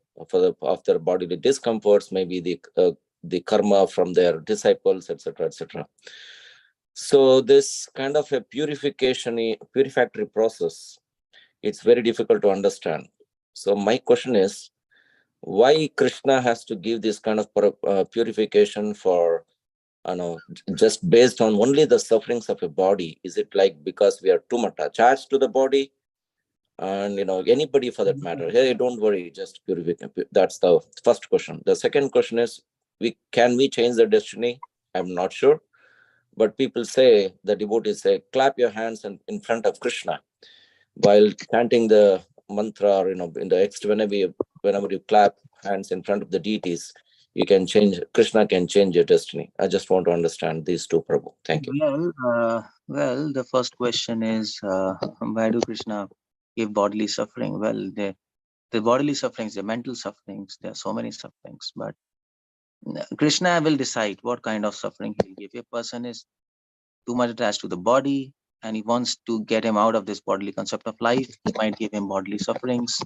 of their bodily discomforts, maybe the karma from their disciples, etc., etc. So this kind of a purificatory process, it's very difficult to understand. So my question is, why Krishna has to give this kind of purification for, just based on only the sufferings of a body? Is it like because we are too much attached to the body? And anybody for that matter, hey, don't worry, just purify. That's the first question. The second question is, can we change the destiny? I'm not sure, but people say, the devotees say, clap your hands in front of Krishna while chanting the mantra, or in the next, whenever you clap hands in front of the deities, Krishna can change your destiny. I just want to understand these two, Prabhu. Thank you. Well, the first question is, why do Krishna give bodily suffering? Well, the bodily sufferings, the mental sufferings, there are so many sufferings, but Krishna will decide what kind of suffering he will give. If a person is too much attached to the body and he wants to get him out of this bodily concept of life, he might give him bodily sufferings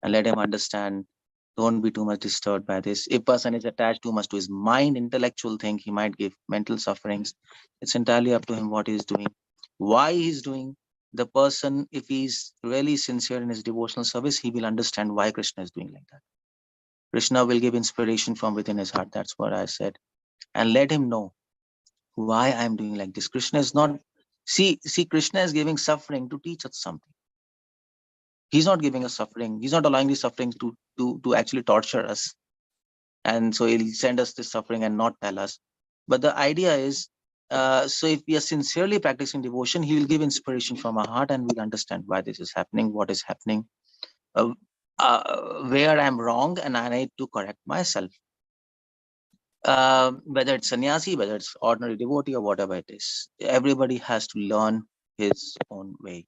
and let him understand, don't be too much disturbed by this. If person is attached too much to his mind, intellectual thing, he might give mental sufferings. It's entirely up to him what he's doing, why he's doing. The person, if he's really sincere in his devotional service, he will understand why Krishna is doing like that. Krishna will give inspiration from within his heart. That's what I said. And let him know why I'm doing like this. Krishna is not, see, Krishna is giving suffering to teach us something. He's not giving us suffering. He's not allowing the suffering to actually torture us. And so he'll send us this suffering and not tell us. But the idea is, so if we are sincerely practicing devotion, he will give inspiration from our heart and we'll understand why this is happening, what is happening, where I'm wrong and I need to correct myself. Whether it's sannyasi, whether it's ordinary devotee or whatever it is, everybody has to learn his own way.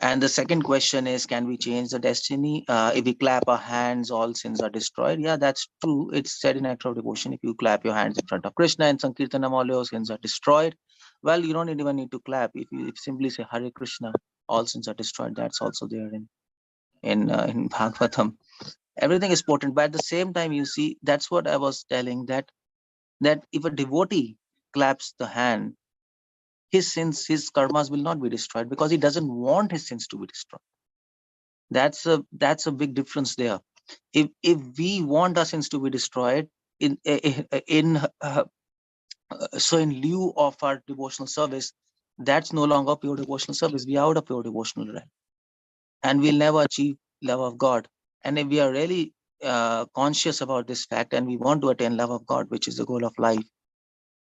And the second question is, can we change the destiny? If we clap our hands, all sins are destroyed. Yeah, that's true. It's said in Act of Devotion, if you clap your hands in front of Krishna and Sankirtanam, all your sins are destroyed. Well, you don't even need to clap. If you simply say Hare Krishna, all sins are destroyed. That's also there in Bhagavatam. Everything is potent, but at the same time, you see, that's what I was telling, that if a devotee claps the hand, his sins, his karmas will not be destroyed because he doesn't want his sins to be destroyed. That's a big difference there. If we want our sins to be destroyed, so in lieu of our devotional service, that's no longer pure devotional service. We are out of pure devotional realm, and we'll never achieve love of God. And if we are really conscious about this fact and we want to attain love of God, which is the goal of life,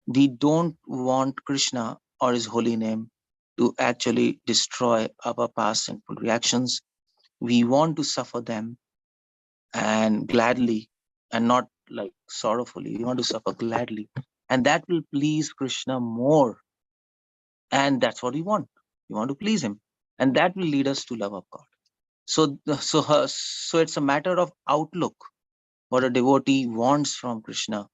we don't want Krishna or his holy name to actually destroy our past sinful reactions. We want to suffer them and gladly, and not like sorrowfully. We want to suffer gladly, and that will please Krishna more. And that's what we want. We want to please him, and that will lead us to love of God. So it's a matter of outlook, what a devotee wants from Krishna.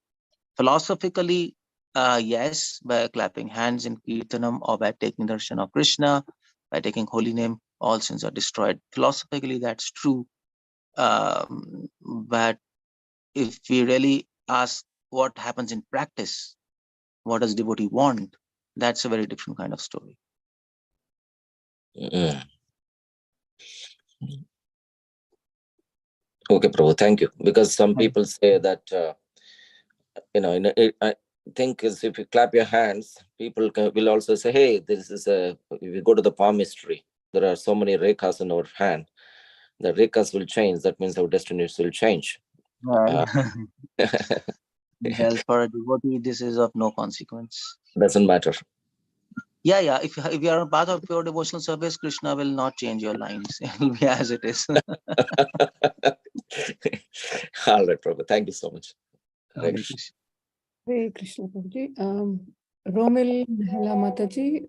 Philosophically, yes, by clapping hands in Kirtanam or by taking darshan of Krishna, by taking holy name, all sins are destroyed. Philosophically, that's true. But if we really ask what happens in practice, what does devotee want, that's a very different kind of story. Okay, Prabhu, thank you. Because some people say that, I think is if you clap your hands, people will also say, hey, this is if you go to the palmistry, there are so many rekas in our hand. The rekas will change. That means our destinies will change. Well, for a devotee, this is of no consequence. Doesn't matter. Yeah. If you are a path of pure devotional service, Krishna will not change your lines. It will be as it is. All right, Prabhu. Thank you so much. Hare Krishna, Prabhuji. Romil Nehla Mataji,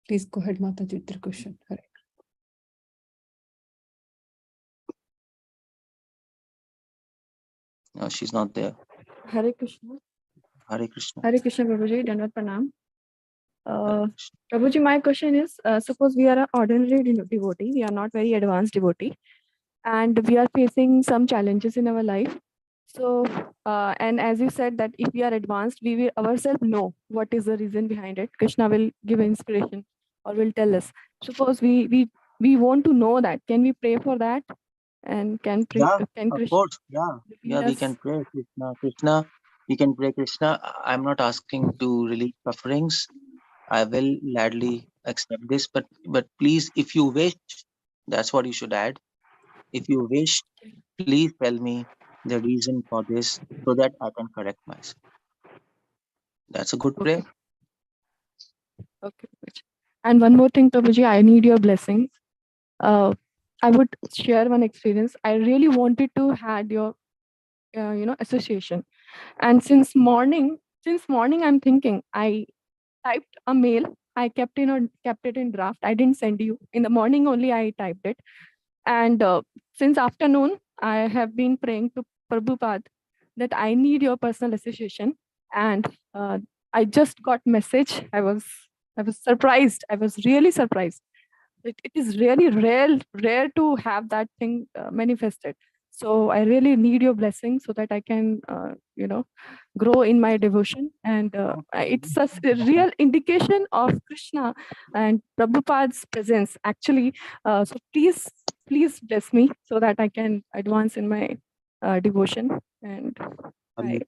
please go ahead, Mataji, with your question. Hare. No, she's not there. Hare Krishna. Hare Krishna. Hare Krishna, Prabhuji. Dandavat Pranam. Prabhuji, my question is, suppose we are an ordinary devotee, we are not very advanced devotee, and we are facing some challenges in our life. So, and as you said that if we are advanced, we will ourselves know what is the reason behind it. Krishna will give inspiration or will tell us. Suppose we want to know that. Can we pray for that? And can Yeah, of Krishna course. Yeah, yeah, we can pray Krishna. Krishna, we can pray Krishna. I'm not asking to relieve sufferings. I will gladly accept this, but please, if you wish, that's what you should add. If you wish, please tell me the reason for this so that I can correct myself. That's a good prayer. Okay. And one more thing, Prabhuji, I need your blessing. I would share one experience. I really wanted to had your, association. And since morning, I'm thinking. I typed a mail. I kept it in draft. I didn't send you in the morning. Only I typed it. And since afternoon, I have been praying to Prabhupada that I need your personal association. And I just got message. I was surprised. I was really surprised. It is really rare to have that thing manifested. So I really need your blessing so that I can, grow in my devotion. And it's a real indication of Krishna and Prabhupada's presence, actually. So please bless me so that I can advance in my devotion and I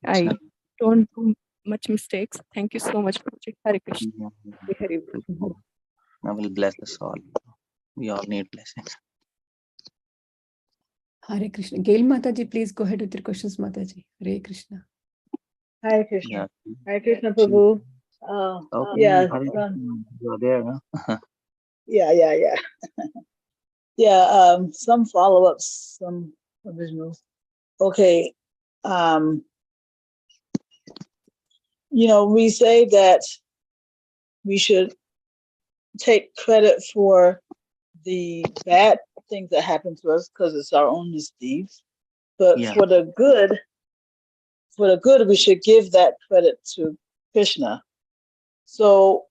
don't do much mistakes. Thank you so much, Prabhuji. Hare Krishna. Hare Krishna. I will bless us all. We all need blessings. Hare Krishna. Gail Mataji, please go ahead with your questions, Mataji. Hare Krishna. Hare Krishna. Yeah. Hare Krishna, Prabhu. Okay. Yeah. Hare Krishna. You are there, huh? Yeah. Yeah, some follow-ups, some originals. Okay. We say that we should take credit for the bad things that happen to us because it's our own misdeeds. But for the good, we should give that credit to Krishna. So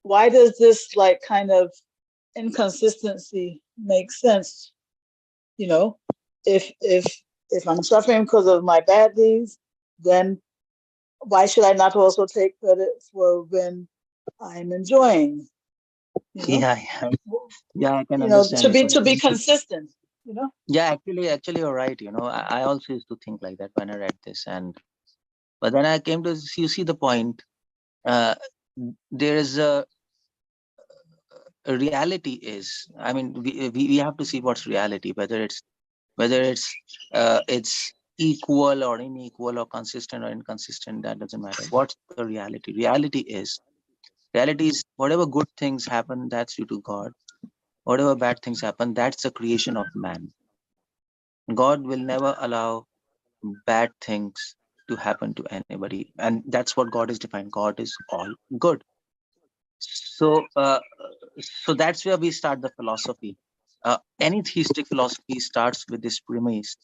why does this kind of inconsistency make sense? If I'm suffering because of my bad deeds, then why should I not also take credit for when I'm enjoying? Yeah, I can understand. To be consistent. Yeah, actually, you're right. I also used to think like that when I read this, but then I came to see the point. There is a reality is. I mean, we have to see what's reality, whether it's equal or unequal or consistent or inconsistent. That doesn't matter. What's the reality? Reality is whatever good things happen, that's due to God. Whatever bad things happen, that's the creation of man. God will never allow bad things to happen to anybody, and that's what God is defined. God is all good. So that's where we start the philosophy. Any theistic philosophy starts with this premise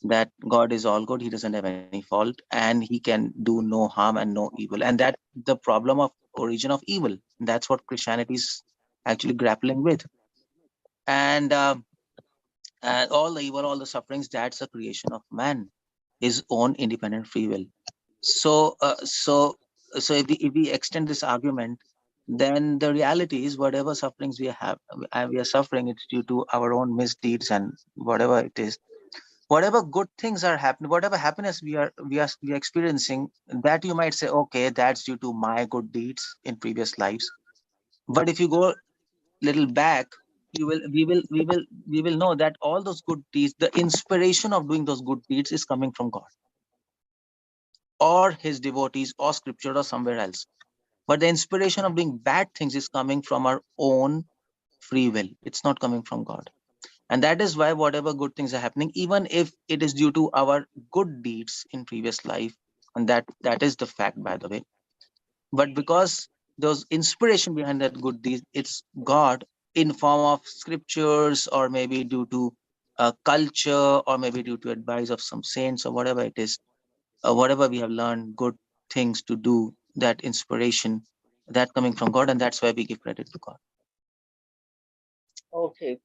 that God is all good, he doesn't have any fault, and he can do no harm and no evil, and that the problem of origin of evil. That's what Christianity is actually grappling with. And all the evil, all the sufferings, that's a creation of man, his own independent free will. So if we extend this argument, then the reality is whatever sufferings we are suffering, it's due to our own misdeeds and whatever it is. Whatever good things are happening, whatever happiness we are experiencing, that you might say, okay, that's due to my good deeds in previous lives. But if you go little back, we will know that all those good deeds, the inspiration of doing those good deeds is coming from God or his devotees or scripture or somewhere else. But the inspiration of doing bad things is coming from our own free will. It's not coming from God. And that is why whatever good things are happening, even if it is due to our good deeds in previous life, and that is the fact, by the way, but because there's inspiration behind that good deed, it's God in form of scriptures, or maybe due to culture, or maybe due to advice of some saints, or whatever it is, whatever we have learned, good things to do, that inspiration, that coming from God, and that's why we give credit to God. Okay,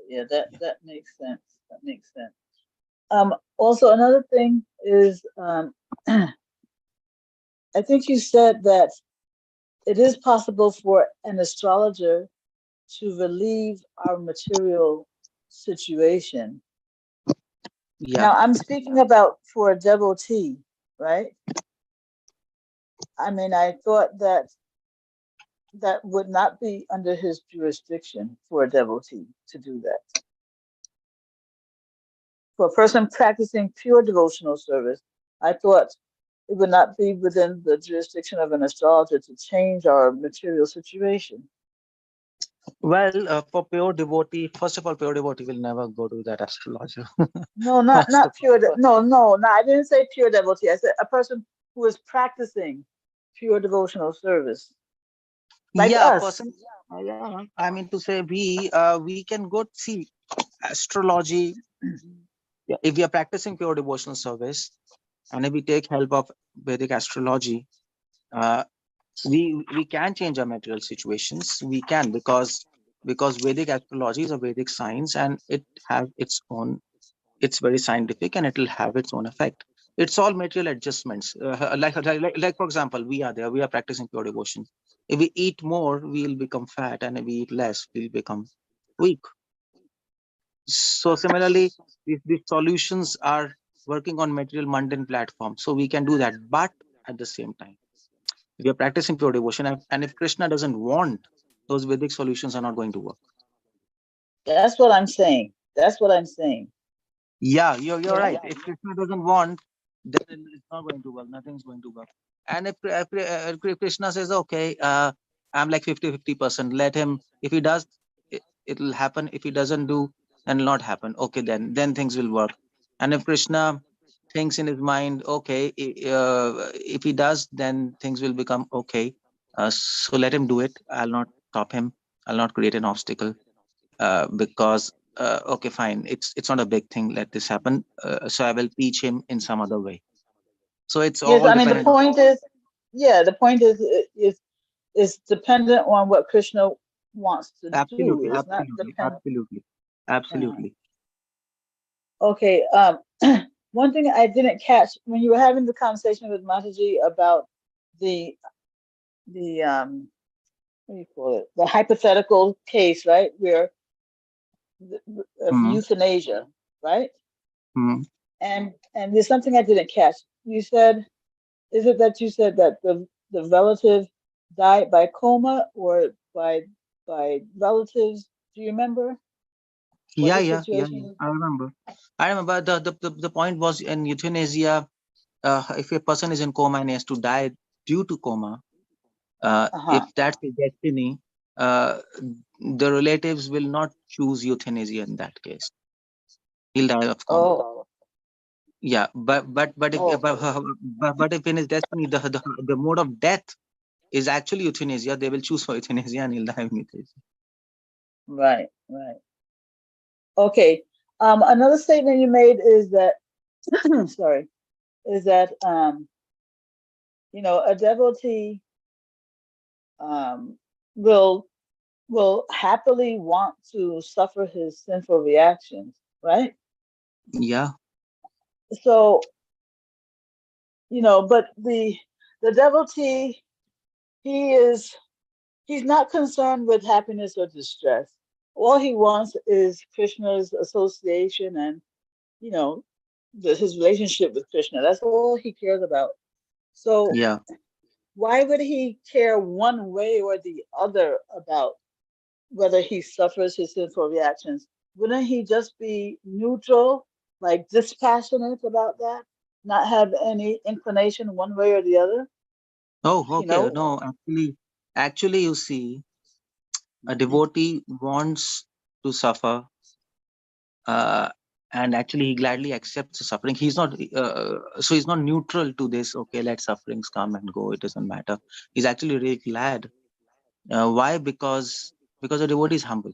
yeah, that makes sense. That makes sense. Also, another thing is, I think you said that it is possible for an astrologer to relieve our material situation. Yeah. Now, I'm speaking about for a devotee, right? I mean, I thought that that would not be under his jurisdiction for a devotee to do that. For a person practicing pure devotional service, I thought it would not be within the jurisdiction of an astrologer to change our material situation. Well, for pure devotee, first of all, pure devotee will never go to that astrologer. No, not pure. No, I didn't say pure devotee. I said a person who is practicing pure devotional service, like Yeah, us. person. Yeah, I mean to say we can go see astrology. Yeah, if we are practicing pure devotional service, and if we take help of Vedic astrology, we can change our material situations. We can, because Vedic astrology is a Vedic science, and it has its own. It's very scientific, and it will have its own effect. It's all material adjustments. Like for example, we are practicing pure devotion. If we eat more, we'll become fat, and if we eat less, we'll become weak. So similarly, these solutions are working on material mundane platform, so we can do that. But at the same time, we are practicing pure devotion, and if Krishna doesn't want, those Vedic solutions are not going to work. That's what I'm saying. Yeah, you're right. If Krishna doesn't want, then it's not going to work. Nothing's going to work. And if Krishna says, okay, I'm like 50%, let him. If he does, it'll happen. If he doesn't do, then it'll not happen. Okay, then things will work. And if Krishna thinks in his mind, okay, if he does, then things will become okay. So let him do it. I'll not stop him. I'll not create an obstacle, because okay, fine, it's not a big thing, let this happen, so I will teach him in some other way. So it's Yes, all I mean dependent. the point is dependent on what Krishna wants to do. It's not dependent. Absolutely. Okay. One thing I didn't catch when you were having the conversation with Mataji about the what do you call it? The hypothetical case, right? Where of euthanasia, right? And there's something I didn't catch. You said, is it that you said that the relative died by coma or by relatives? Do you remember? Yeah. I remember. The point was, in euthanasia, if a person is in coma and he has to die due to coma, if that's his destiny, the relatives will not choose euthanasia in that case. He'll die of coma. Yeah, but if in his destiny the mode of death is actually euthanasia, they will choose for euthanasia, and he'll die of euthanasia. Right. Okay. Another statement you made is that a devotee will happily want to suffer his sinful reactions, right? Yeah. So, but the devotee, he's not concerned with happiness or distress. All he wants is Krishna's association and, his relationship with Krishna. That's all he cares about. So yeah, why would he care one way or the other about whether he suffers his sinful reactions? Wouldn't he just be neutral, like dispassionate about that? Not have any inclination one way or the other? Oh, okay. No, actually, you see, a devotee wants to suffer, and actually he gladly accepts the suffering. He's not so he's not neutral to this. Okay, let sufferings come and go, it doesn't matter. He's actually really glad. Why? Because a devotee is humble,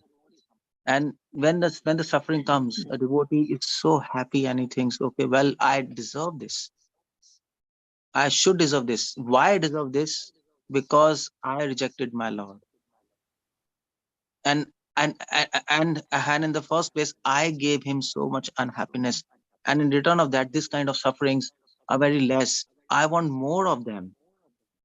and when the suffering comes, a devotee is so happy and he thinks, okay, well, I deserve this, I should deserve this. Why I deserve this? Because I rejected my Lord, and and in the first place I gave him so much unhappiness, and in return of that, this kind of sufferings are very less. I want more of them.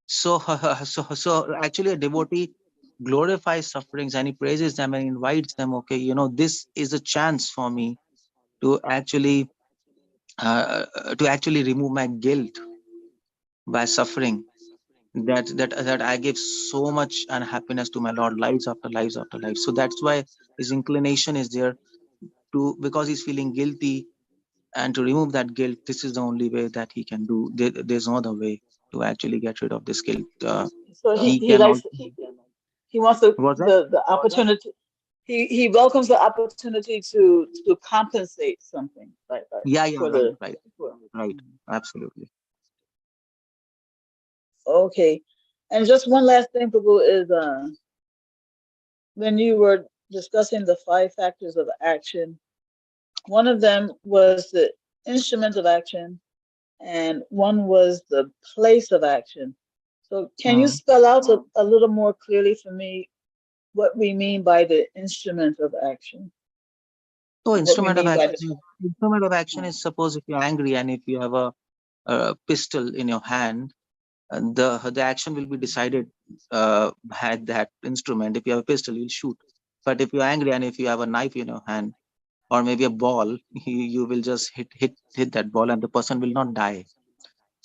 So so actually a devotee glorifies sufferings and he praises them and invites them. Okay, this is a chance for me to actually remove my guilt by suffering, that I gave so much unhappiness to my Lord, lives after lives after lives. So that's why his inclination is there to, because he's feeling guilty, and to remove that guilt, this is the only way that he can do. There's no other way to actually get rid of this guilt. So He he cannot. likes he wants What's the opportunity. He welcomes the opportunity to compensate something like Yeah, for right, absolutely. Okay, and just one last thing, Prabhu, is when you were discussing the 5 factors of action, one of them was the instrument of action, and one was the place of action. So can you spell out a little more clearly for me what we mean by the instrument of action? So instrument of action is, suppose if you're angry and if you have a pistol in your hand, the action will be decided by that instrument. If you have a pistol, you'll shoot. But if you're angry and if you have a knife in your hand, or maybe a ball, you will just hit that ball and the person will not die.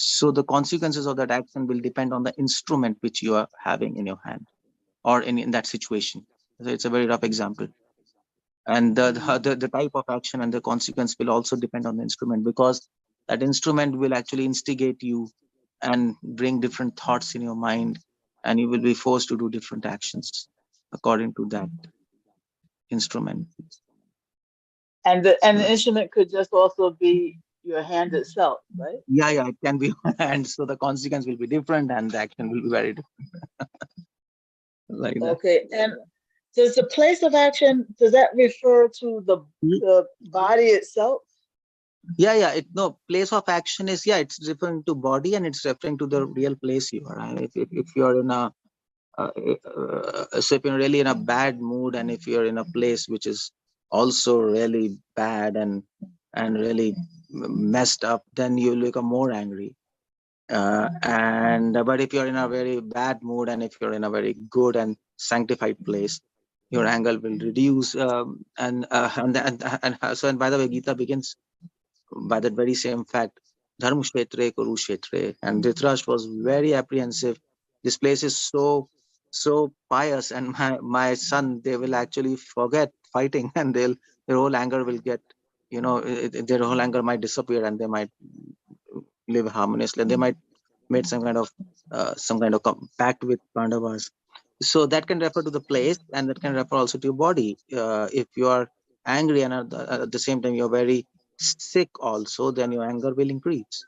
So the consequences of that action will depend on the instrument which you are having in your hand, or in that situation. So it's a very rough example. And the type of action and the consequence will also depend on the instrument, because that instrument will actually instigate you and bring different thoughts in your mind, and you will be forced to do different actions according to that instrument. And the instrument could just also be your hand itself, right? Yeah, it can be your hand. So the consequence will be different and the action will be very different. Like that. Okay, and does the place of action, does that refer to the body itself? Yeah. No, place of action is, it's referring to body, and it's referring to the real place you are. And if you're in a so if you're really in a bad mood, and if you're in a place which is also really bad and really messed up, then you'll become more angry. But if you're in a very bad mood, and if you're in a very good and sanctified place, your anger will reduce. So, and by the way, Gita begins by that very same fact, Dharma Kshetre Kurukshetre, and Dhritarashtra was very apprehensive. This place is so pious, and my son, they will actually forget fighting, and their whole anger will get, their whole anger might disappear, and they might live harmoniously. They might made some kind of pact with Pandavas. So that can refer to the place, and that can refer also to your body. If you are angry and at the same time you're very sick also, then your anger will increase.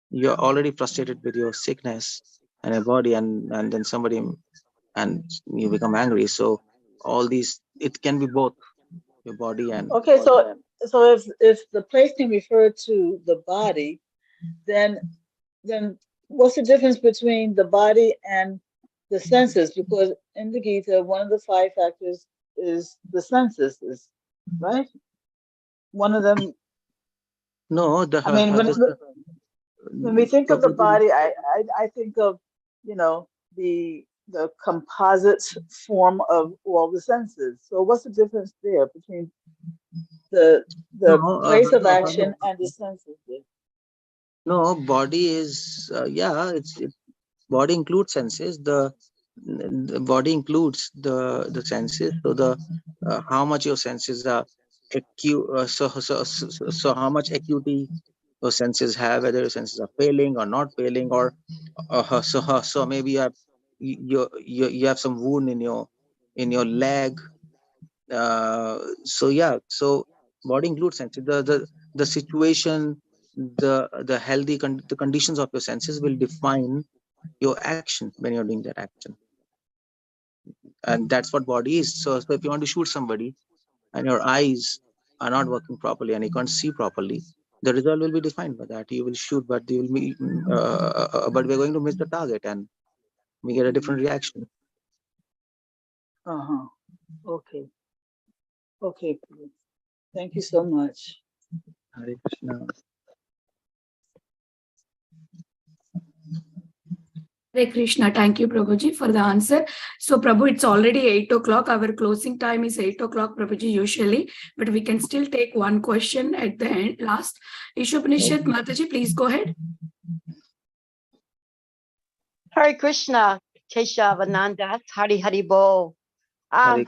You're already frustrated with your sickness and your body, and then somebody, and you become angry. So all these, it can be both your body and. Okay, so if the place can refer to the body, then what's the difference between the body and the senses? Because in the Gita, one of the 5 factors is the senses, right? One of them. No, I mean, when we think of the body, I think of, the composite form of all the senses. So what's the difference there between the place of action and the senses? No, body is body includes senses. The body includes the senses. So the how much your senses are acute. So how much acuity your senses have, whether your senses are failing or not failing, or so maybe you have some wound in your leg. So Body includes senses. The situation, the healthy the conditions of your senses will define your action when you're doing that action, and that's what body is. So if you want to shoot somebody and your eyes are not working properly and you can't see properly, the result will be defined by that. You will shoot, but you will be, but we're going to miss the target and we get a different reaction. Okay. Okay. Thank you so much. Hare Krishna. Hare Krishna. Thank you, Prabhuji, for the answer. So, Prabhu, it's already 8 o'clock. Our closing time is 8 o'clock, Prabhuji, usually. But we can still take one question at the end, last. Ishopanishad, Mataji, please go ahead. Hare Krishna, Keshavanand, Hari Hari Bo. I'm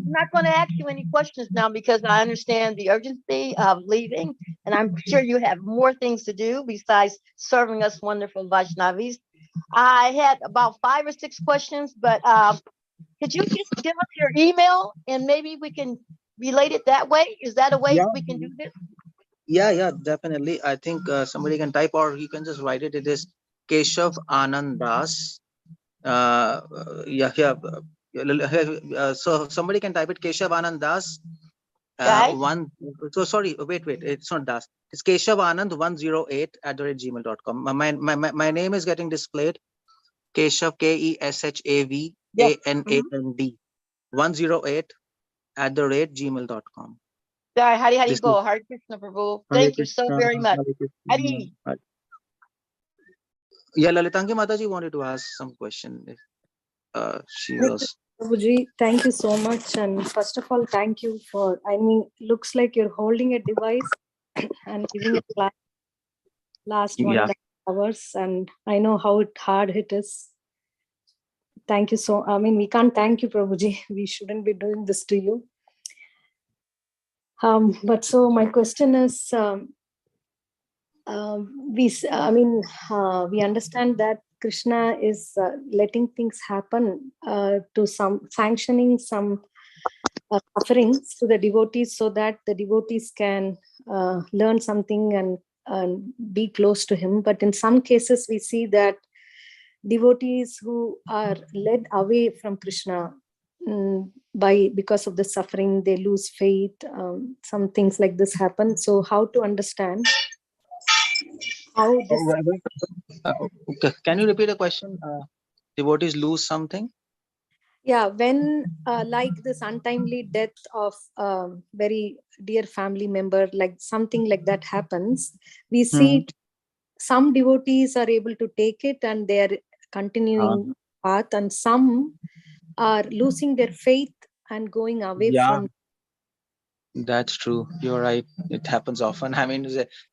not going to ask you any questions now because I understand the urgency of leaving, and I'm sure you have more things to do besides serving us wonderful Vaishnavis. I had about 5 or 6 questions, but could you just give us your email and maybe we can relate it that way? Is that a way we can do this? Yeah, definitely. I think somebody can type or you can just write it. It is Keshavanand Das. So somebody can type it Keshavanand Das. So sorry, wait, it's not Das. It's Keshavanand108@gmail.com. My name is getting displayed. Keshav, Keshavand 108@gmail.com. Hari Bo, Hare Krishna Prabhu. Thank you so very much. Hari. Yeah, Lalitangi Mataji wanted to ask some question. She was. Prabhuji, thank you so much. And first of all, thank you for, looks like you're holding a device and giving a class last 1.5 hours. And I know how hard it is. Thank you so, we can't thank you, Prabhuji. We shouldn't be doing this to you. But so my question is, we understand that Krishna is letting things happen to sanctioning some sufferings to the devotees so that the devotees can learn something and be close to him. But in some cases, we see that devotees who are led away from Krishna because of the suffering, they lose faith. Some things like this happen. So how to understand how this... Can you repeat the question? Devotees lose something? Yeah, when like this untimely death of very dear family member, like something like that happens, we see some devotees are able to take it and they are continuing path, and some are losing their faith and going away from. That's true. You're right. It happens often.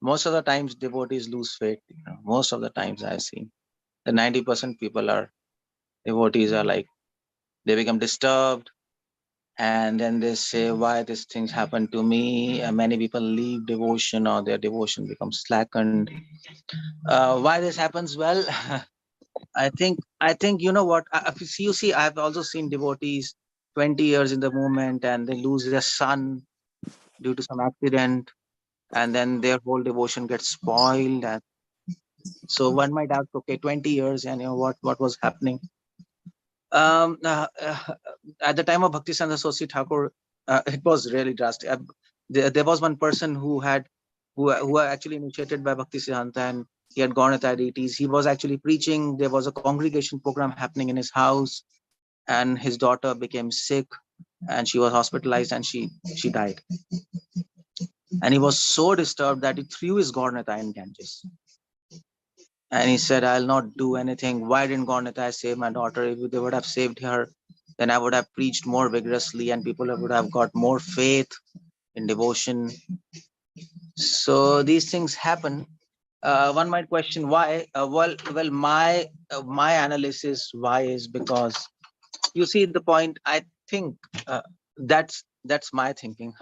Most of the times devotees lose faith. Most of the times I've seen the 90% people are devotees are like, they become disturbed and then they say, why these things happen to me? And many people leave devotion or their devotion becomes slackened. Why this happens? Well, I think you know what, you see, I've also seen devotees 20 years in the movement and they lose their son due to some accident, and then their whole devotion gets spoiled. And so one might ask, okay, 20 years and what was happening? At the time of Bhaktisiddhanta Saraswati Thakur, it was really drastic. There was one person who were actually initiated by Bhaktisiddhanta, and he had gone at diabetes. He was actually preaching. There was a congregation program happening in his house, and his daughter became sick, and she was hospitalized, and she died. And he was so disturbed that he threw his Gaur-Nitai in Ganges. And he said, I'll not do anything. Why didn't Gaur-Nitai save my daughter? If they would have saved her, then I would have preached more vigorously and people would have got more faith in devotion. So these things happen. One might question why. Well, my analysis why is because you see the point. I think that's my thinking.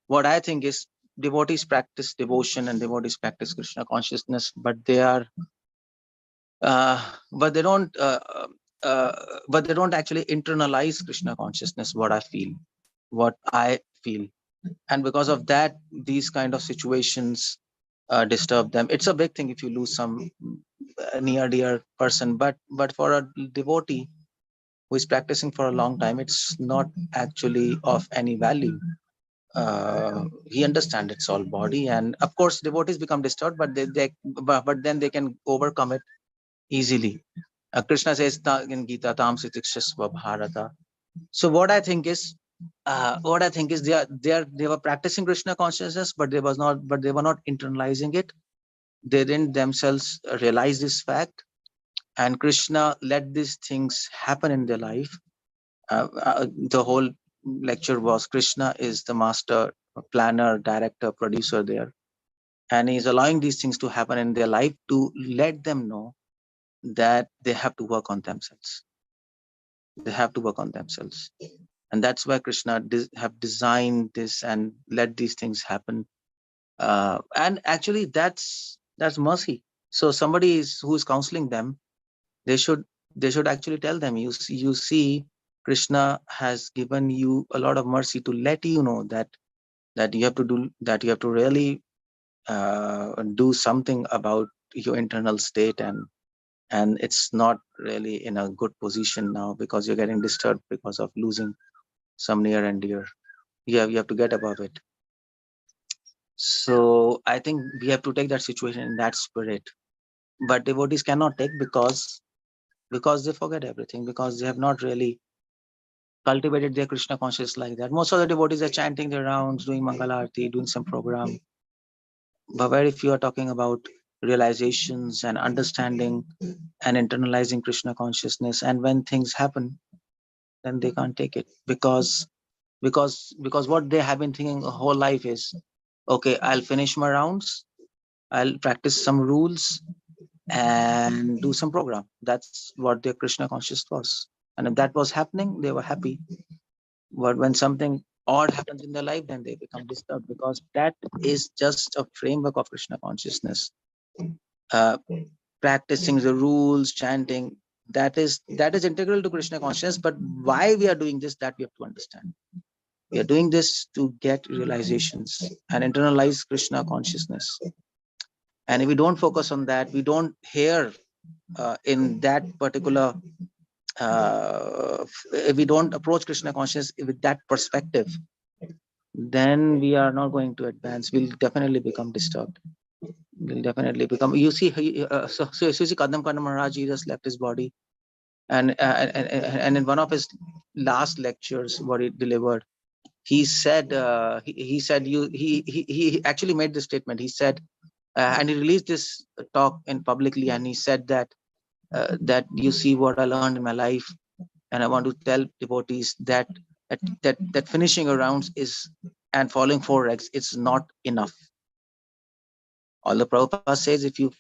What I think is devotees practice devotion and devotees practice Krishna consciousness, but they are, but they don't actually internalize Krishna consciousness. What I feel. and because of that, these kind of situations disturb them. It's a big thing if you lose some near dear person, but for a devotee who is practicing for a long time, it's not actually of any value. He understands it's all body, and of course devotees become disturbed, but but then they can overcome it easily. Krishna says in Gita, Tam Sitikshasva Bharata. So what I think is they were practicing Krishna consciousness, but they were not internalizing it. They didn't themselves realize this fact, and Krishna let these things happen in their life. The whole lecture was Krishna is the master planner, director, producer there, and he's allowing these things to happen in their life to let them know that they have to work on themselves. They have to work on themselves, and that's why Krishna have designed this and let these things happen. And actually, that's mercy. So somebody who is counseling them, they should actually tell them, you see, Krishna has given you a lot of mercy to let you know that you have to really do something about your internal state, and it's not really in a good position now because you're getting disturbed because of losing some near and dear. You have to get above it. So I think we have to take that situation in that spirit, but devotees cannot take because they forget everything, because they have not really cultivated their Krishna consciousness like that. Most of the devotees are chanting their rounds, doing Mangala Arati, doing some program, but very few are talking about realizations and understanding and internalizing Krishna consciousness. And when things happen, then they can't take it because what they have been thinking the whole life is, okay, I'll finish my rounds, I'll practice some rules and do some program. That's what their Krishna consciousness was. And if that was happening, they were happy. But when something odd happens in their life, then they become disturbed, because that is just a framework of Krishna consciousness. Practicing the rules, chanting, that is integral to Krishna consciousness. But why we are doing this, that we have to understand. We are doing this to get realizations and internalize Krishna consciousness. And if we don't focus on that, we don't hear in that particular, if we don't approach Krishna consciousness with that perspective, then we are not going to advance. We'll definitely become disturbed. We'll definitely become, you see, so you see Kadam Kanam Maharaj, he just left his body. And in one of his last lectures, what he delivered, he said, he actually made this statement. He said, and he released this talk in publicly, and he said that you see what I learned in my life, and I want to tell devotees that finishing a rounds is and following 4 eggs, it's not enough. Although Prabhupada says if you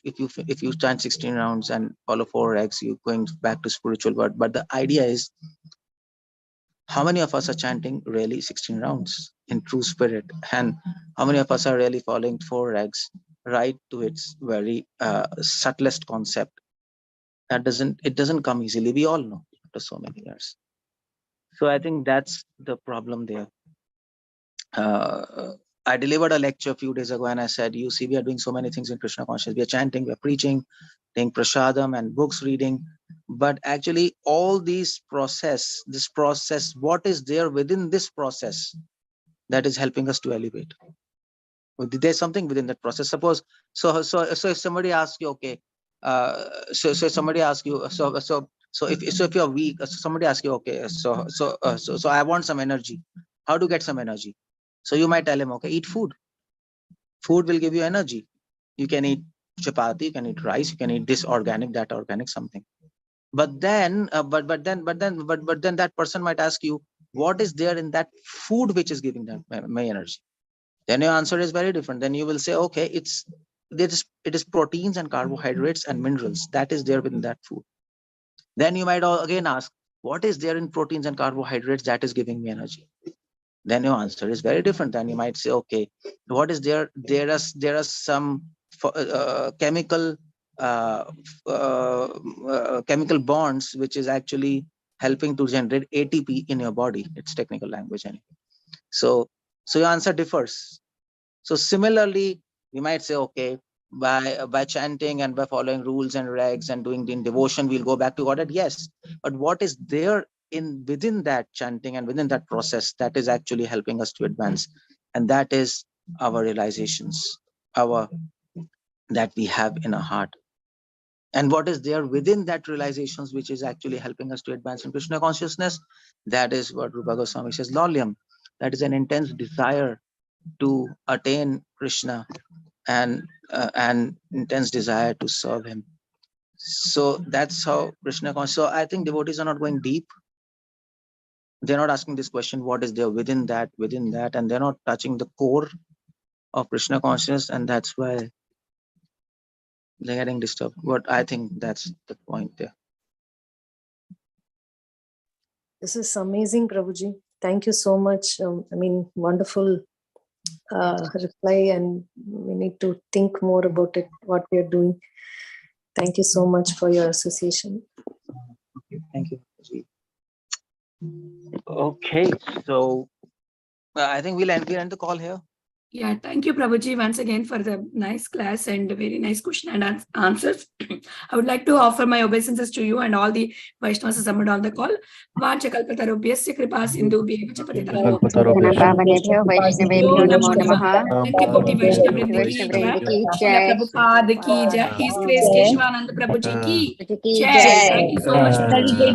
chant 16 rounds and follow 4 eggs, you're going back to spiritual world. But the idea is, how many of us are chanting really 16 rounds in true spirit, and how many of us are really following 4 eggs right to its very subtlest concept? That doesn't come easily. We all know after so many years. So I think that's the problem there. I delivered a lecture a few days ago, and I said, you see, we are doing so many things in Krishna consciousness. We are chanting, we are preaching, doing prasadam and books reading. But actually, all this process, what is there within this process that is helping us to elevate? There's something within that process. Suppose, so if somebody asks you, okay, so somebody asks you, so if you're weak, somebody asks you, okay, so I want some energy. How to get some energy? So you might tell him, okay, eat food. Food will give you energy. You can eat chapati, you can eat rice, you can eat this organic, that organic, something. But then, but then that person might ask you, what is there in that food which is giving them my energy? Then your answer is very different. Then you will say, okay, it is proteins and carbohydrates and minerals that is there within that food. Then you might again ask, what is there in proteins and carbohydrates that is giving me energy? Then your answer is very different. Then you might say, okay, what is there? There are some chemical chemical bonds which is actually helping to generate ATP in your body. It's technical language anyway. So So your answer differs. So similarly, we might say, okay, by chanting and by following rules and regs and doing the devotion, we'll go back to Godhead. Yes, but what is there within that chanting and within that process that is actually helping us to advance? And that is our realizations, that we have in our heart. And what is there within that realizations which is actually helping us to advance in Krishna consciousness? That is what Rupa Goswami says, Lolyam. That is an intense desire to attain Krishna and an intense desire to serve him. So that's how Krishna consciousness. So I think devotees are not going deep. They're not asking this question, what is there within that, and they're not touching the core of Krishna consciousness, and that's why they're getting disturbed. But I think that's the point there. This is amazing, Prabhuji. Thank you so much. Wonderful reply, and we need to think more about it, what we are doing. Thank you so much for your association. Okay, thank you. Okay, so I think we'll end the call here. Yeah, thank you, Prabhuji, once again for the nice class and very nice question and answers. I would like to offer my obeisances to you and all the Vaishnavas assembled on the call. Vancha kalpatarubhyasya kripa sindhubhyeva cha patitanam Nityakoti Vaishnava Vrinda ki jai, Srila Prabhupada ki jai, His Grace Keshavanand Prabhu ji ki jai. Thank you so much, Prabhuji.